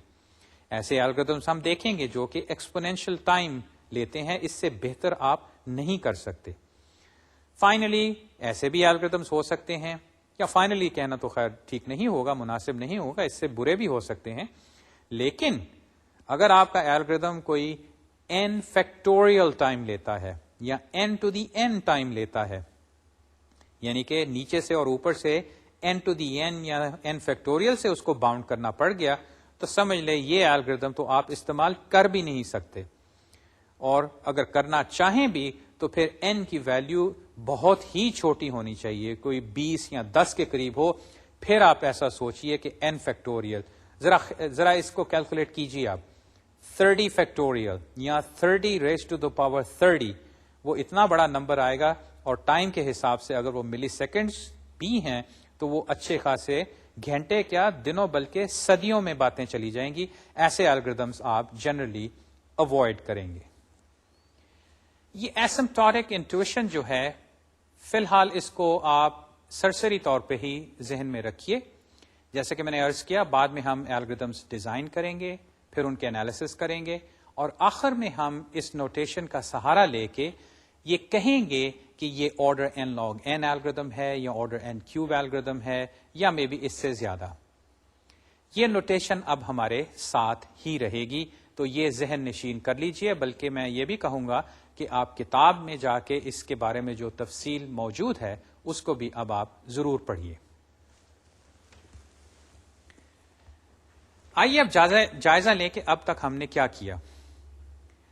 ایسے الگوریدمس ہم دیکھیں گے جو کہ ایکسپونینشل ٹائم لیتے ہیں، اس سے بہتر آپ نہیں کر سکتے. فائنلی ایسے بھی الگریدمس ہو سکتے ہیں، یا فائنلی کہنا تو خیر ٹھیک نہیں ہوگا، مناسب نہیں ہوگا، اس سے برے بھی ہو سکتے ہیں، لیکن اگر آپ کا الگریدم کوئی n فیکٹوریل ٹائم لیتا ہے یا n to the n time لیتا ہے، یعنی کہ نیچے سے اور اوپر سے n ٹو دی n یا n فیکٹوریل سے اس کو باؤنڈ کرنا پڑ گیا، تو سمجھ لیں یہ الگریدم تو آپ استعمال کر بھی نہیں سکتے، اور اگر کرنا چاہیں بھی تو پھر n کی ویلیو بہت ہی چھوٹی ہونی چاہیے، کوئی 20 یا 10 کے قریب ہو، پھر آپ ایسا سوچئے کہ n فیکٹوریل، ذرا اس کو کیلکولیٹ کیجیے آپ، 30 فیکٹوریل یا 30 ریز ٹو دا پاور 30، وہ اتنا بڑا نمبر آئے گا، اور ٹائم کے حساب سے اگر وہ ملی سیکنڈز بھی ہیں تو وہ اچھے خاصے گھنٹے کیا دنوں بلکہ صدیوں میں باتیں چلی جائیں گی. ایسے الگریدمس آپ جنرلی اوائڈ کریں گے. یہ ایسمپٹوٹک انٹویشن جو ہے فی الحال اس کو آپ سرسری طور پہ ہی ذہن میں رکھیے. جیسے کہ میں نے عرض کیا بعد میں ہم الگریدمس ڈیزائن کریں گے، پھر ان کے انالیسس کریں گے، اور آخر میں ہم اس نوٹیشن کا سہارا لے کے یہ کہیں گے کہ یہ order n log n algorithm ہے یا آرڈر n کیوب الگریدم ہے یا مے بی اس سے زیادہ. یہ نوٹیشن اب ہمارے ساتھ ہی رہے گی، تو یہ ذہن نشین کر لیجئے. بلکہ میں یہ بھی کہوں گا کہ آپ کتاب میں جا کے اس کے بارے میں جو تفصیل موجود ہے اس کو بھی اب آپ ضرور پڑھیے. آئیے اب جائزہ لیں کہ اب تک ہم نے کیا کیا.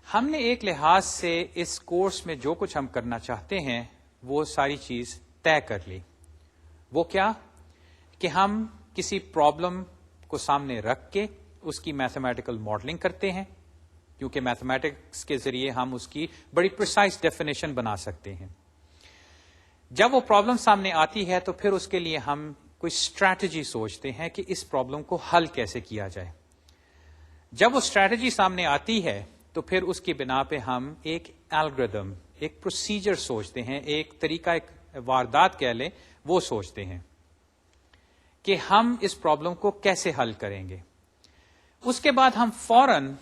ہم نے ایک لحاظ سے اس کورس میں جو کچھ ہم کرنا چاہتے ہیں وہ ساری چیز طے کر لی. وہ کیا کہ ہم کسی پرابلم کو سامنے رکھ کے اس کی میتھمیٹیکل ماڈلنگ کرتے ہیں، کیونکہ میتھمیٹکس کے ذریعے ہم اس کی بڑی پریسائز ڈیفینیشن بنا سکتے ہیں. جب وہ پرابلم سامنے آتی ہے تو پھر اس کے لیے ہم کوئی اسٹریٹجی سوچتے ہیں کہ اس پرابلم کو حل کیسے کیا جائے. جب وہ اسٹریٹجی سامنے آتی ہے تو پھر اس کی بنا پہ ہم ایک الگریدم، ایک پروسیجر سوچتے ہیں، ایک طریقہ، ایک واردات کہہ لیں، وہ سوچتے ہیں کہ ہم اس پرابلم کو کیسے حل کریں گے. اس کے بعد ہم فوراً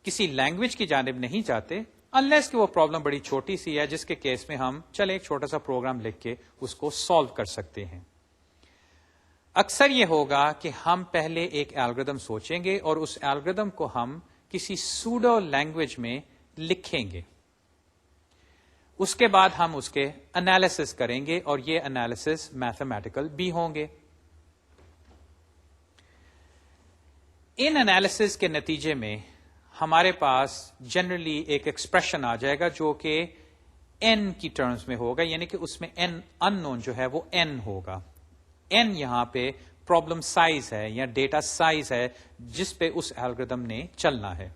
کسی لینگویج کی جانب نہیں جاتے انلیس کہ وہ پرابلم بڑی چھوٹی سی ہے، جس کے کیس میں ہم چلے ایک چھوٹا سا پروگرام لکھ کے اس کو سالو کر سکتے ہیں. اکثر یہ ہوگا کہ ہم پہلے ایک الگریدم سوچیں گے اور اس الگریدم کو ہم کسی سوڈو لینگویج میں لکھیں گے. اس کے بعد ہم اس کے انالیسس کریں گے اور یہ انالیسس میتھمیٹیکل بھی ہوں گے. ان انالیسس کے نتیجے میں ہمارے پاس جنرلی ایک ایکسپریشن آ جائے گا جو کہ n کی ٹرمز میں ہوگا، یعنی کہ اس میں n ان نون جو ہے وہ n ہوگا. n یہاں پہ پرابلم سائز ہے یا ڈیٹا سائز ہے جس پہ اس الگریدم نے چلنا ہے.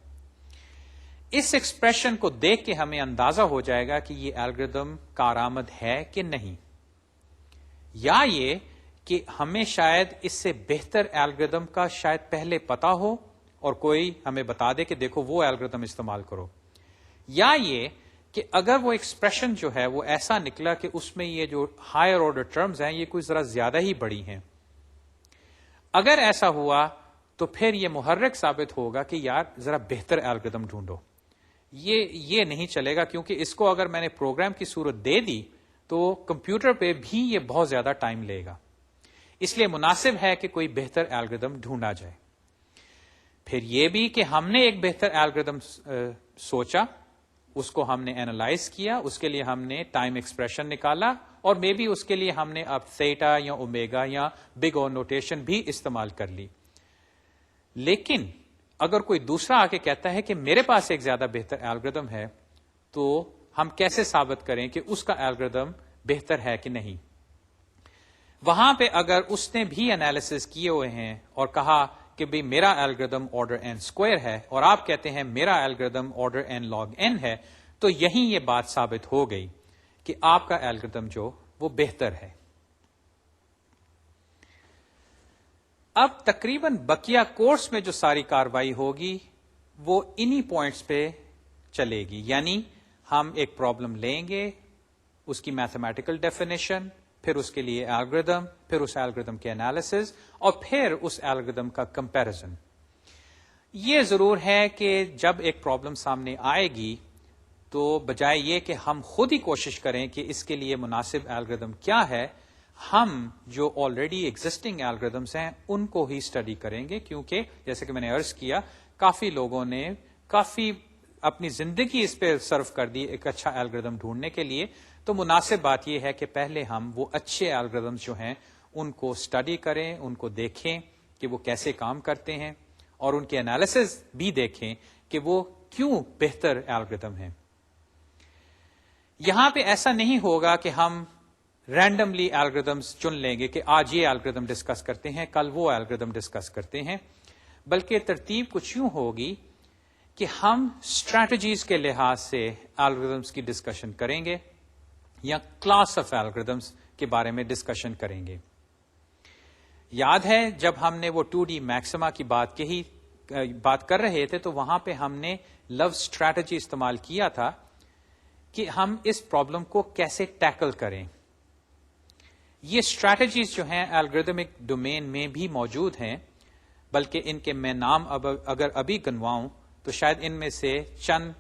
اس ایکسپریشن کو دیکھ کے ہمیں اندازہ ہو جائے گا کہ یہ الگریدم کارآمد ہے کہ نہیں، یا یہ کہ ہمیں شاید اس سے بہتر الگریدم کا شاید پہلے پتا ہو اور کوئی ہمیں بتا دے کہ دیکھو وہ الگریدم استعمال کرو، یا یہ کہ اگر وہ ایکسپریشن جو ہے وہ ایسا نکلا کہ اس میں یہ جو ہائر آرڈر ٹرمز ہیں یہ کوئی ذرا زیادہ ہی بڑی ہیں. اگر ایسا ہوا تو پھر یہ محرک ثابت ہوگا کہ یار ذرا بہتر الگریدم ڈھونڈو. یہ نہیں چلے گا، کیونکہ اس کو اگر میں نے پروگرام کی صورت دے دی تو کمپیوٹر پہ بھی یہ بہت زیادہ ٹائم لے گا. اس لیے مناسب ہے کہ کوئی بہتر الگریدم ڈھونڈا جائے. پھر یہ بھی کہ ہم نے ایک بہتر الگریدم سوچا، اس کو ہم نے اینالائز کیا، اس کے لیے ہم نے ٹائم ایکسپریشن نکالا، اور مے بی اس کے لیے ہم نے اب تھیٹا یا اومیگا یا بگ او نوٹیشن بھی استعمال کر لی. لیکن اگر کوئی دوسرا آ کے کہتا ہے کہ میرے پاس ایک زیادہ بہتر الگریدم ہے، تو ہم کیسے ثابت کریں کہ اس کا الگریدم بہتر ہے کہ نہیں؟ وہاں پہ اگر اس نے بھی انالیسس کیے ہوئے ہیں اور کہا کہ بھی میرا الگریدم آرڈر n اسکوائر ہے اور آپ کہتے ہیں میرا algorithm order n log n ہے، تو یہیں یہ بات ثابت ہو گئی کہ آپ کا الگریدم جو وہ بہتر ہے. اب تقریباً بقیہ کورس میں جو ساری کاروائی ہوگی وہ انہی پوائنٹس پہ چلے گی. یعنی ہم ایک پرابلم لیں گے، اس کی میتھمیٹیکل ڈیفینیشن، پھر اس کے لیے الگریدم، پھر اس الگریدم کے انالیسز، اور پھر اس الگریدم کا کمپیریزن. یہ ضرور ہے کہ جب ایک پرابلم سامنے آئے گی تو بجائے یہ کہ ہم خود ہی کوشش کریں کہ اس کے لیے مناسب الگوریدم کیا ہے، ہم جو آلریڈی ایگزسٹنگ الگوریدمس ہیں ان کو ہی اسٹڈی کریں گے، کیونکہ جیسے کہ میں نے عرض کیا کافی لوگوں نے کافی اپنی زندگی اس پہ صرف کر دی ایک اچھا الگوریدم ڈھونڈنے کے لیے. تو مناسب بات یہ ہے کہ پہلے ہم وہ اچھے الگوریدمس جو ہیں ان کو اسٹڈی کریں، ان کو دیکھیں کہ وہ کیسے کام کرتے ہیں، اور ان کے انالیسز بھی دیکھیں کہ وہ کیوں بہتر الگوریدم ہیں. یہاں پہ ایسا نہیں ہوگا کہ ہم رینڈملی الگوریدمس چن لیں گے کہ آج یہ الگوریدم ڈسکس کرتے ہیں، کل وہ الگوریدم ڈسکس کرتے ہیں، بلکہ ترتیب کچھ یوں ہوگی کہ ہم اسٹریٹجیز کے لحاظ سے الگوریدمس کی ڈسکشن کریں گے یا کلاس آف الگوریدمس کے بارے میں ڈسکشن کریں گے. یاد ہے جب ہم نے وہ 2D میکسیما کی بات کر رہے تھے تو وہاں پہ ہم نے لفظ اسٹریٹجی استعمال کیا تھا کہ ہم اس پرابلم کو کیسے ٹیکل کریں. یہ اسٹریٹجیز جو ہیں الگوریدمک ڈومین میں بھی موجود ہیں، بلکہ ان کے میں نام اگر ابھی گنواؤں تو شاید ان میں سے چند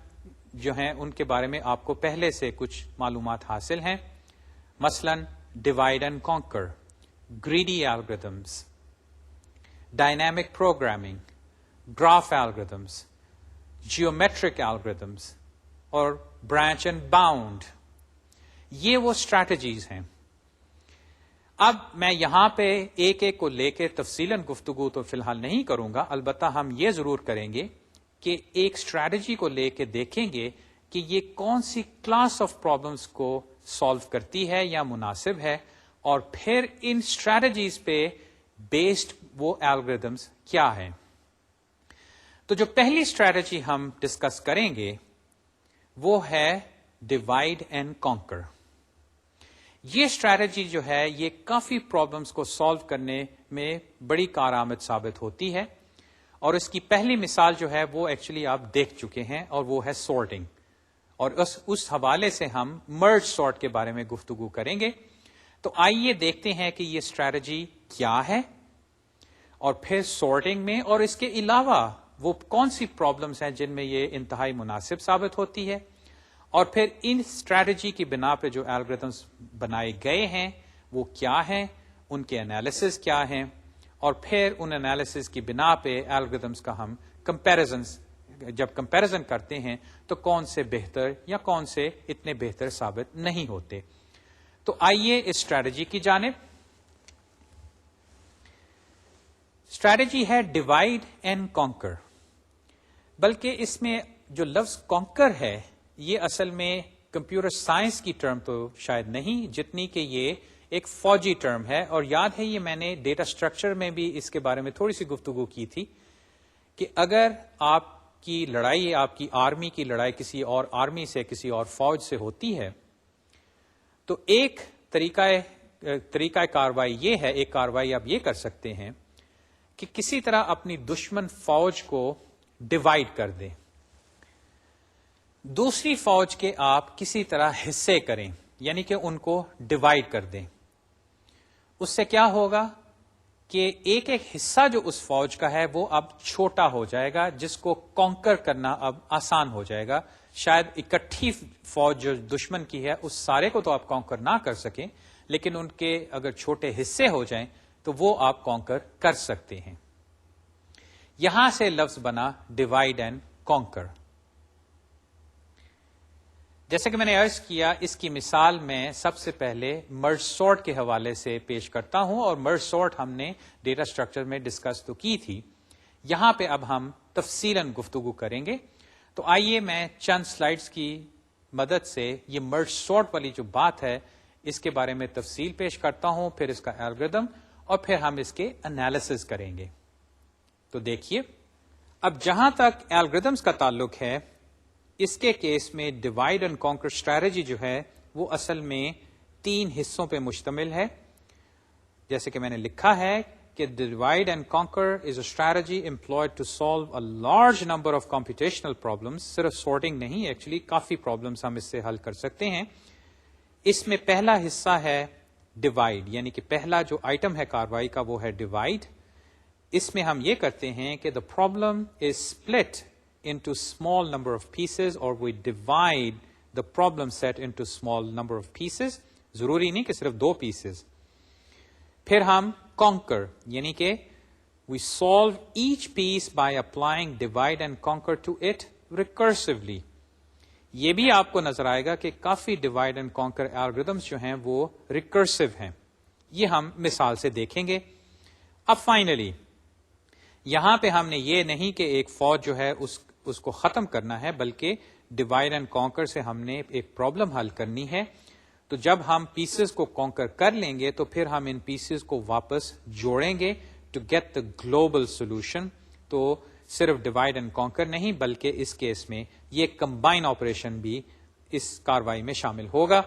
جو ہیں ان کے بارے میں آپ کو پہلے سے کچھ معلومات حاصل ہیں. مثلا divide and conquer, greedy algorithms, dynamic programming, graph algorithms, geometric algorithms اور برانچ اینڈ باؤنڈ. یہ وہ اسٹریٹجیز ہیں. اب میں یہاں پہ ایک ایک کو لے کے تفصیلاً گفتگو تو فی الحال نہیں کروں گا، البتہ ہم یہ ضرور کریں گے کہ ایک اسٹریٹجی کو لے کے دیکھیں گے کہ یہ کون سی کلاس آف پرابلمس کو سالو کرتی ہے یا مناسب ہے، اور پھر ان اسٹریٹجیز پہ بیسڈ وہ الگوریدمس کیا ہیں. تو جو پہلی اسٹریٹجی ہم ڈسکس کریں گے وہ ہے ڈیوائڈ اینڈ کانکر. یہ اسٹریٹجی جو ہے یہ کافی پرابلمس کو سالو کرنے میں بڑی کارآمد ثابت ہوتی ہے، اور اس کی پہلی مثال جو ہے وہ ایکچولی آپ دیکھ چکے ہیں، اور وہ ہے سارٹنگ. اور اس حوالے سے ہم مرج سارٹ کے بارے میں گفتگو کریں گے. تو آئیے دیکھتے ہیں کہ یہ اسٹریٹجی کیا ہے، اور پھر سارٹنگ میں اور اس کے علاوہ وہ کون سی پرابلمس ہیں جن میں یہ انتہائی مناسب ثابت ہوتی ہے، اور پھر ان اسٹریٹجی کی بنا پہ جو الگوریدمس بنائے گئے ہیں وہ کیا ہیں، ان کے انالیسز کیا ہیں، اور پھر ان انالیسز کی بنا پہ الگوریدمس کا ہم جب کمپیریزن کرتے ہیں تو کون سے بہتر یا کون سے اتنے بہتر ثابت نہیں ہوتے. تو آئیے اس اسٹریٹجی کی جانب. اسٹریٹجی ہے ڈیوائڈ اینڈ کانکر، بلکہ اس میں جو لفظ کانکر ہے یہ اصل میں کمپیوٹر سائنس کی ٹرم تو شاید نہیں جتنی کہ یہ ایک فوجی ٹرم ہے. اور یاد ہے یہ میں نے ڈیٹا اسٹرکچر میں بھی اس کے بارے میں تھوڑی سی گفتگو کی تھی کہ اگر آپ کی لڑائی، آپ کی آرمی کی لڑائی کسی اور آرمی سے، کسی اور فوج سے ہوتی ہے، تو ایک طریقہ کاروائی یہ ہے، ایک کاروائی آپ یہ کر سکتے ہیں کہ کسی طرح اپنی دشمن فوج کو ڈیوائڈ کر دیں، دوسری فوج کے آپ کسی طرح حصے کریں، یعنی کہ ان کو ڈیوائڈ کر دیں. اس سے کیا ہوگا کہ ایک ایک حصہ جو اس فوج کا ہے وہ اب چھوٹا ہو جائے گا، جس کو کانکر کرنا اب آسان ہو جائے گا. شاید اکٹھی فوج جو دشمن کی ہے اس سارے کو تو آپ کانکر نہ کر سکیں، لیکن ان کے اگر چھوٹے حصے ہو جائیں تو وہ آپ کانکر کر سکتے ہیں. یہاں سے لفظ بنا ڈیوائڈ اینڈ کانکر. جیسے کہ میں نے عرض کیا، اس کی مثال میں سب سے پہلے مرج سارٹ کے حوالے سے پیش کرتا ہوں، اور مرج سارٹ ہم نے ڈیٹا اسٹرکچر میں ڈسکس تو کی تھی. یہاں پہ اب ہم تفصیلاً گفتگو کریں گے. تو آئیے میں چند سلائیڈز کی مدد سے یہ مرج سارٹ والی جو بات ہے اس کے بارے میں تفصیل پیش کرتا ہوں، پھر اس کا الگوریدم، اور پھر ہم اس کے انالیسز کریں گے. تو دیکھیے، اب جہاں تک الگوریدمس کا تعلق ہے، اس کے کیس میں ڈیوائڈ اینڈ کانکر اسٹریٹجی جو ہے وہ اصل میں 3 حصوں پہ مشتمل ہے. جیسے کہ میں نے لکھا ہے کہ divide and conquer is a strategy employed to solve a large number of computational problems. صرف سارٹنگ نہیں، ایکچولی کافی پرابلمس ہم اس سے حل کر سکتے ہیں. اس میں پہلا حصہ ہے ڈیوائڈ، یعنی کہ پہلا جو آئٹم ہے کاروائی کا وہ ہے ڈیوائڈ. اس میں ہم یہ کرتے ہیں کہ the problem is split into small number of pieces or we divide the problem set into small number of pieces. ضروری نہیں کہ صرف 2 pieces. پھر ہم conquer یعنی کہ we solve each piece by applying divide and conquer to it recursively. یہ بھی آپ کو نظر آئے گا کہ کافی ڈیوائڈ اینڈ کانکر الگوریدمس جو ہیں وہ ریکرسو ہیں. یہ ہم مثال سے دیکھیں گے. اب فائنلی یہاں پہ ہم نے یہ نہیں کہ ایک فوج جو ہے اس کو ختم کرنا ہے، بلکہ ڈیوائڈ اینڈ کانکر سے ہم نے ایک پرابلم حل کرنی ہے. تو جب ہم پیسز کو کانکر کر لیں گے تو پھر ہم ان پیسز کو واپس جوڑیں گے to get the global solution. تو صرف ڈیوائڈ اینڈ کانکر نہیں بلکہ اس کیس میں یہ کمبائن آپریشن بھی اس کاروائی میں شامل ہوگا.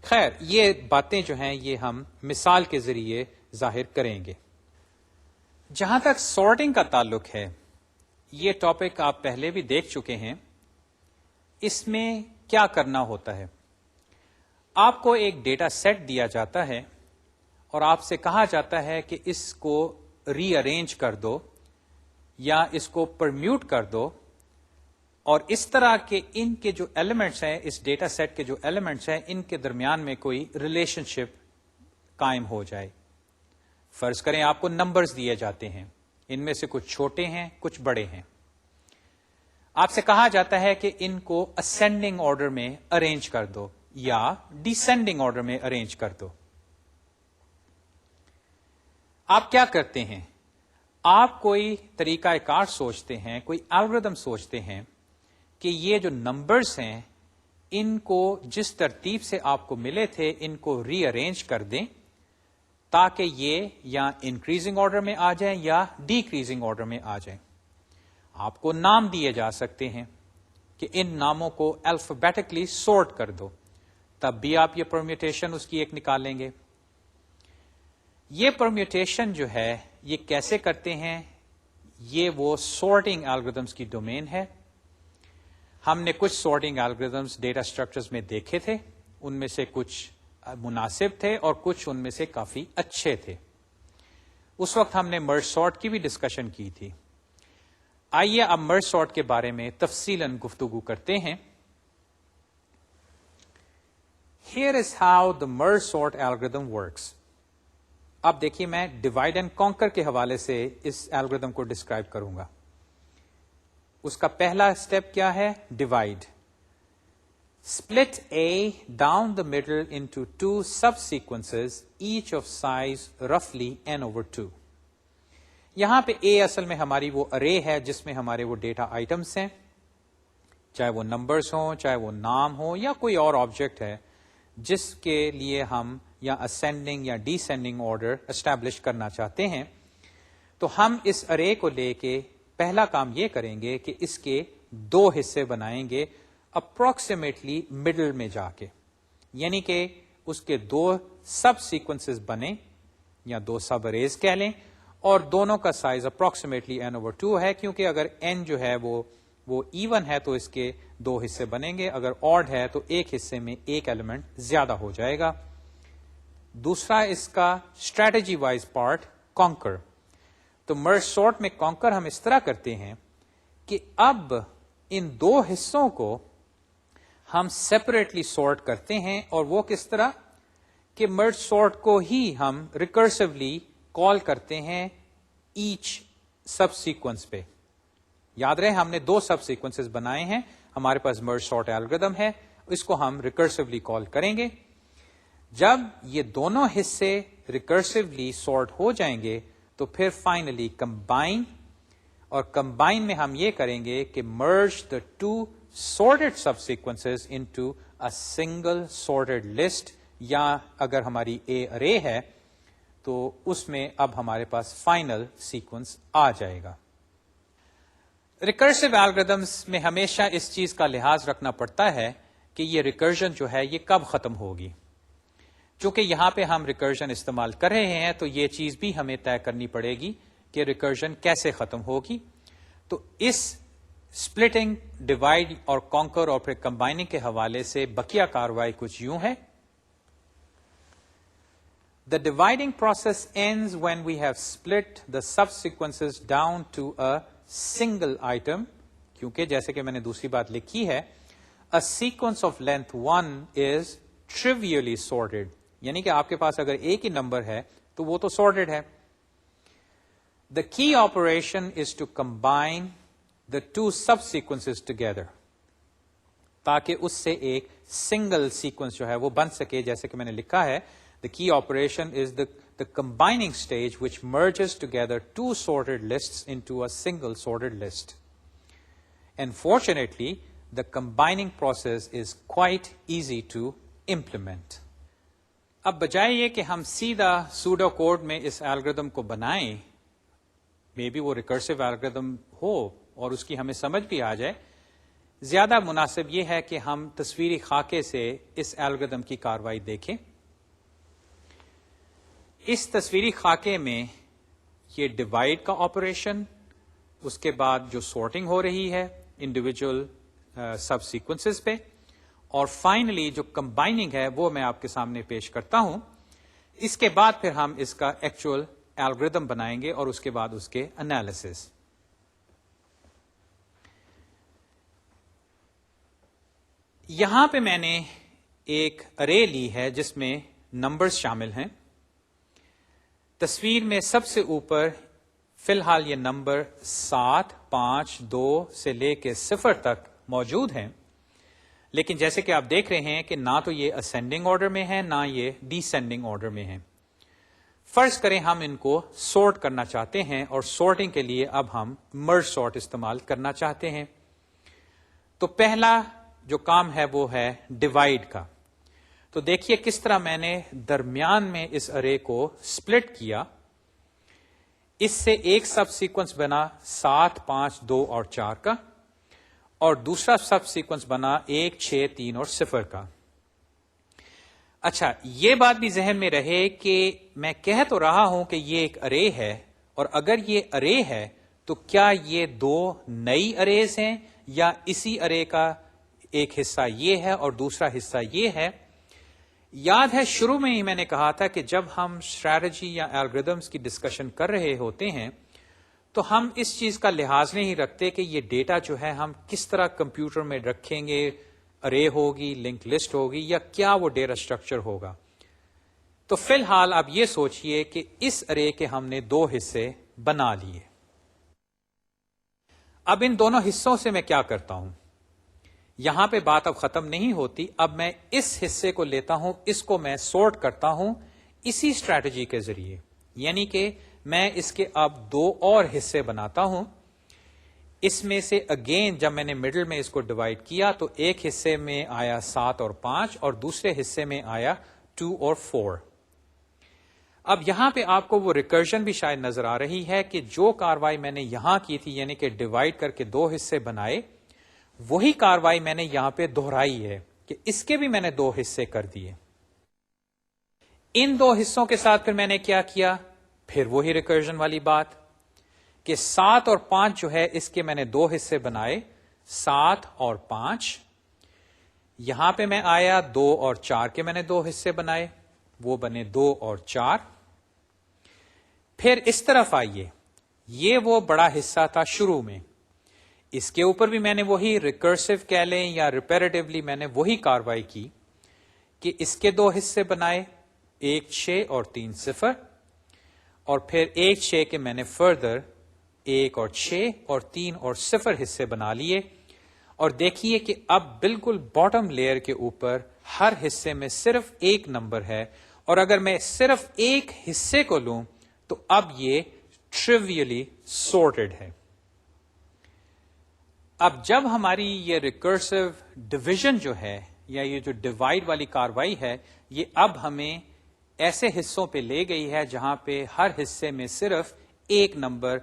خیر یہ باتیں جو ہیں یہ ہم مثال کے ذریعے ظاہر کریں گے. جہاں تک سارٹنگ کا تعلق ہے یہ ٹاپک آپ پہلے بھی دیکھ چکے ہیں. اس میں کیا کرنا ہوتا ہے؟ آپ کو ایک ڈیٹا سیٹ دیا جاتا ہے اور آپ سے کہا جاتا ہے کہ اس کو ری ارینج کر دو یا اس کو پرمیوٹ کر دو، اور اس طرح کے ان کے جو ایلیمنٹس ہیں، اس ڈیٹا سیٹ کے جو ایلیمنٹس ہیں، ان کے درمیان میں کوئی ریلیشن شپ قائم ہو جائے. فرض کریں آپ کو نمبرز دیے جاتے ہیں، ان میں سے کچھ چھوٹے ہیں کچھ بڑے ہیں. آپ سے کہا جاتا ہے کہ ان کو اسینڈنگ آرڈر میں ارینج کر دو یا ڈیسینڈنگ آرڈر میں ارینج کر دو. آپ کیا کرتے ہیں؟ آپ کوئی طریقہ کار سوچتے ہیں، کوئی الگوریدم سوچتے ہیں کہ یہ جو نمبرز ہیں ان کو جس ترتیب سے آپ کو ملے تھے ان کو ری ارینج کر دیں تاکہ یہ یا انکریزنگ آرڈر میں آ جائیں یا ڈیکریزنگ آرڈر میں آ جائیں. آپ کو نام دیے جا سکتے ہیں کہ ان ناموں کو الفابیٹکلی سورٹ کر دو، تب بھی آپ یہ پرمیوٹیشن اس کی ایک نکالیں گے. یہ پرمیوٹیشن جو ہے یہ کیسے کرتے ہیں؟ یہ وہ سارٹنگ الگوریدمس کی ڈومین ہے. ہم نے کچھ سارٹنگ الگوریدمس ڈیٹا اسٹرکچرز میں دیکھے تھے، ان میں سے کچھ مناسب تھے اور کچھ ان میں سے کافی اچھے تھے. اس وقت ہم نے مرج سارٹ کی بھی ڈسکشن کی تھی. آئیے اب مرج سارٹ کے بارے میں تفصیلاً گفتگو کرتے ہیں. Here is how the merge sort algorithm works. اب دیکھیے میں ڈیوائڈ اینڈ کانکر کے حوالے سے اس الگوریدم کو ڈسکرائب کروں گا. اس کا پہلا اسٹیپ کیا ہے؟ Divide. Split A down the middle into 2 subsequences, each of size roughly n/2. یہاں پہ A اصل میں ہماری وہ ارے ہے جس میں ہمارے وہ ڈیٹا آئٹمس ہیں، چاہے وہ نمبرز ہوں، چاہے وہ نام ہو یا کوئی اور آبجیکٹ ہے جس کے لیے ہم یا اسینڈنگ یا ڈیسینڈنگ آرڈر اسٹیبلش کرنا چاہتے ہیں. تو ہم اس ارے کو لے کے پہلا کام یہ کریں گے کہ اس کے 2 حصے بنائیں گے اپروکسیمیٹلی مڈل میں جا کے، یعنی کہ اس کے 2 سب سیکوینسز بنے یا 2 سب اریز کہہ لیں، اور دونوں کا سائز اپروکسیمیٹلی n/2 ہے، کیونکہ اگر n جو ہے وہ ایون ہے تو اس کے 2 حصے بنیں گے، اگر آڈ ہے تو ایک حصے میں ایک ایلیمنٹ زیادہ ہو جائے گا. دوسرا اس کا اسٹریٹجی وائز پارٹ کانکر. تو مرج سارٹ میں کانکر ہم اس طرح کرتے ہیں کہ اب ان 2 حصوں کو ہم سیپریٹلی سارٹ کرتے ہیں، اور وہ کس طرح کہ مرج سارٹ کو ہی ہم ریکرسولی کال کرتے ہیں ایچ سب سیکوینس پہ. یاد رہے ہم نے 2 سب سیکوینسز بنائے ہیں، ہمارے پاس مرج سارٹ الگوریدم ہے، اس کو ہم ریکرسولی کال کریں گے. جب یہ دونوں حصے ریکرسولی سارٹ ہو جائیں گے تو پھر فائنلی کمبائن، اور کمبائن میں ہم یہ کریں گے کہ مرج دا 2 sorted subsequences into a single sorted list، یا اگر ہماری A array ہے تو اس میں اب ہمارے پاس فائنل سیکوینس آ جائے گا. ریکرسو الگوریدمس میں ہمیشہ اس چیز کا لحاظ رکھنا پڑتا ہے کہ یہ ریکرجن جو ہے یہ کب ختم ہوگی. چونکہ یہاں پہ ہم ریکرجن استعمال کر رہے ہیں تو یہ چیز بھی ہمیں طے کرنی پڑے گی کہ ریکرجن کیسے ختم ہوگی. تو اس سپلٹنگ، ڈیوائڈ اور کانکر اور پھر کمبائننگ کے حوالے سے بقیہ کاروائی کچھ یوں ہے. The dividing process ends when we have split the subsequences down to a single item. کیونکہ جیسے کہ میں نے دوسری بات لکھی ہے a sequence of length 1 is trivially sorted, یعنی کہ آپ کے پاس اگر ایک ہی نمبر ہے تو وہ تو sorted ہے. The key operation is to combine the two subsequences together, تاکہ اس سے ایک سنگل سیکوینس جو ہے وہ بن سکے. جیسے کہ میں نے لکھا ہے the key operation is the combining stage which merges together two sorted lists into a single sorted list. And fortunately, the combining process is quite easy to implement. اب بجائے یہ کہ ہم سیدھا سوڈو کوڈ میں اس الگوریتم کو بنائیں، may be وہ ریکرسو الگوریتم ہو اور اس کی ہمیں سمجھ بھی آ جائے، زیادہ مناسب یہ ہے کہ ہم تصویری خاکے سے اس الگوریتم کی کاروائی دیکھیں. اس تصویری خاکے میں یہ ڈیوائڈ کا آپریشن، اس کے بعد جو سارٹنگ ہو رہی ہے انڈیویجول سب سیکوینسز پہ، اور فائنلی جو کمبائننگ ہے وہ میں آپ کے سامنے پیش کرتا ہوں. اس کے بعد پھر ہم اس کا ایکچوئل الگوریتم بنائیں گے اور اس کے بعد اس کے انالیسس. یہاں پہ میں نے ایک ارے لی ہے جس میں نمبرز شامل ہیں. تصویر میں سب سے اوپر فی الحال یہ نمبر 7، 5، 2 سے لے کے 0 تک موجود ہیں، لیکن جیسے کہ آپ دیکھ رہے ہیں کہ نہ تو یہ اسینڈنگ آرڈر میں ہے نہ یہ ڈیسینڈنگ آرڈر میں ہے. فرض کریں ہم ان کو سورٹ کرنا چاہتے ہیں اور سورٹنگ کے لیے اب ہم مرج سورٹ استعمال کرنا چاہتے ہیں. تو پہلا جو کام ہے وہ ہے ڈیوائڈ کا. تو دیکھیے کس طرح میں نے درمیان میں اس ارے کو سپلٹ کیا. اس سے ایک سب سیکوینس بنا 7، 5، 2 اور 4 کا، اور دوسرا سب سیکوینس بنا 1، 6، 3 اور 0 کا. اچھا، یہ بات بھی ذہن میں رہے کہ میں کہہ تو رہا ہوں کہ یہ ایک ارے ہے، اور اگر یہ ارے ہے تو کیا یہ دو نئی اریز ہیں یا اسی ارے کا ایک حصہ یہ ہے اور دوسرا حصہ یہ ہے. یاد ہے شروع میں ہی میں نے کہا تھا کہ جب ہم اسٹریٹجی یا الگوریدمس کی ڈسکشن کر رہے ہوتے ہیں تو ہم اس چیز کا لحاظ نہیں رکھتے کہ یہ ڈیٹا جو ہے ہم کس طرح کمپیوٹر میں رکھیں گے، ارے ہوگی، لنک لسٹ ہوگی، یا کیا وہ ڈیٹا اسٹرکچر ہوگا. تو فی الحال آپ یہ سوچئے کہ اس ارے کے ہم نے 2 حصے بنا لیے. اب ان دونوں حصوں سے میں کیا کرتا ہوں، یہاں پہ بات اب ختم نہیں ہوتی. اب میں اس حصے کو لیتا ہوں، اس کو میں سورٹ کرتا ہوں اسی اسٹریٹجی کے ذریعے، یعنی کہ میں اس کے اب 2 اور حصے بناتا ہوں. اس میں سے اگین جب میں نے مڈل میں اس کو ڈیوائڈ کیا تو ایک حصے میں آیا 7 اور 5 اور دوسرے حصے میں آیا 2 اور 4. اب یہاں پہ آپ کو وہ ریکرجن بھی شاید نظر آ رہی ہے کہ جو کاروائی میں نے یہاں کی تھی، یعنی کہ ڈیوائڈ کر کے 2 حصے بنائے، وہی کاروائی میں نے یہاں پہ دہرائی ہے کہ اس کے بھی میں نے 2 حصے کر دیے. ان 2 حصوں کے ساتھ پھر میں نے کیا کیا، پھر وہی ریکرجن والی بات کہ 7 اور 5 جو ہے اس کے میں نے 2 حصے بنائے، 7 اور 5. یہاں پہ میں آیا 2 اور 4 کے میں نے 2 حصے بنائے، وہ بنے 2 اور 4. پھر اس طرف آئیے، یہ وہ بڑا حصہ تھا شروع میں، اس کے اوپر بھی میں نے وہی ریکرسو کہہ لیں یا ریپیریٹیولی میں نے وہی کاروائی کی کہ اس کے 2 حصے بنائے، 1، 6 اور 3، 0. اور پھر 1، 6 کے میں نے فردر 1 اور 6 اور 3 اور 0 حصے بنا لیے. اور دیکھیے کہ اب بالکل باٹم لیئر کے اوپر ہر حصے میں صرف ایک نمبر ہے، اور اگر میں صرف ایک حصے کو لوں تو اب یہ ٹریویلی سورٹڈ ہے. اب جب ہماری یہ ریکرسو ڈویژن جو ہے یا یہ جو ڈیوائڈ والی کاروائی ہے، یہ اب ہمیں ایسے حصوں پہ لے گئی ہے جہاں پہ ہر حصے میں صرف ایک نمبر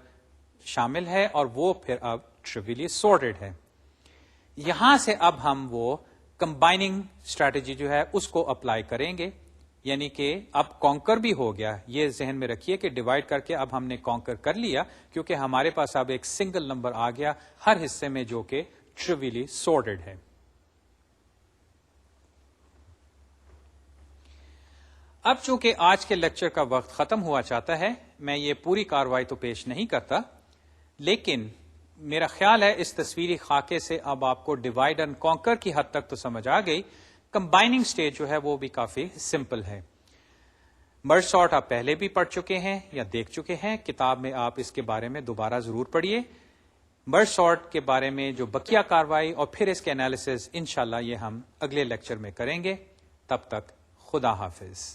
شامل ہے اور وہ پھر اب ٹریویلی سورٹڈ ہے. یہاں سے اب ہم وہ کمبائننگ اسٹریٹجی جو ہے اس کو اپلائی کریں گے، یعنی کہ اب کانکر بھی ہو گیا. یہ ذہن میں رکھیے کہ ڈیوائڈ کر کے اب ہم نے کانکر کر لیا، کیونکہ ہمارے پاس اب ایک سنگل نمبر آ گیا ہر حصے میں جو کہ ٹریویلی سورٹڈ ہے. اب چونکہ آج کے لیکچر کا وقت ختم ہوا چاہتا ہے، میں یہ پوری کاروائی تو پیش نہیں کرتا، لیکن میرا خیال ہے اس تصویری خاکے سے اب آپ کو ڈیوائڈ اینڈ کانکر کی حد تک تو سمجھ آ گئی. کمبائننگ سٹیج جو ہے وہ بھی کافی سمپل ہے. مرج سارٹ آپ پہلے بھی پڑھ چکے ہیں یا دیکھ چکے ہیں. کتاب میں آپ اس کے بارے میں دوبارہ ضرور پڑھیے. مرج سارٹ کے بارے میں جو بقیہ کاروائی اور پھر اس کے انالیسز انشاءاللہ یہ ہم اگلے لیکچر میں کریں گے. تب تک خدا حافظ.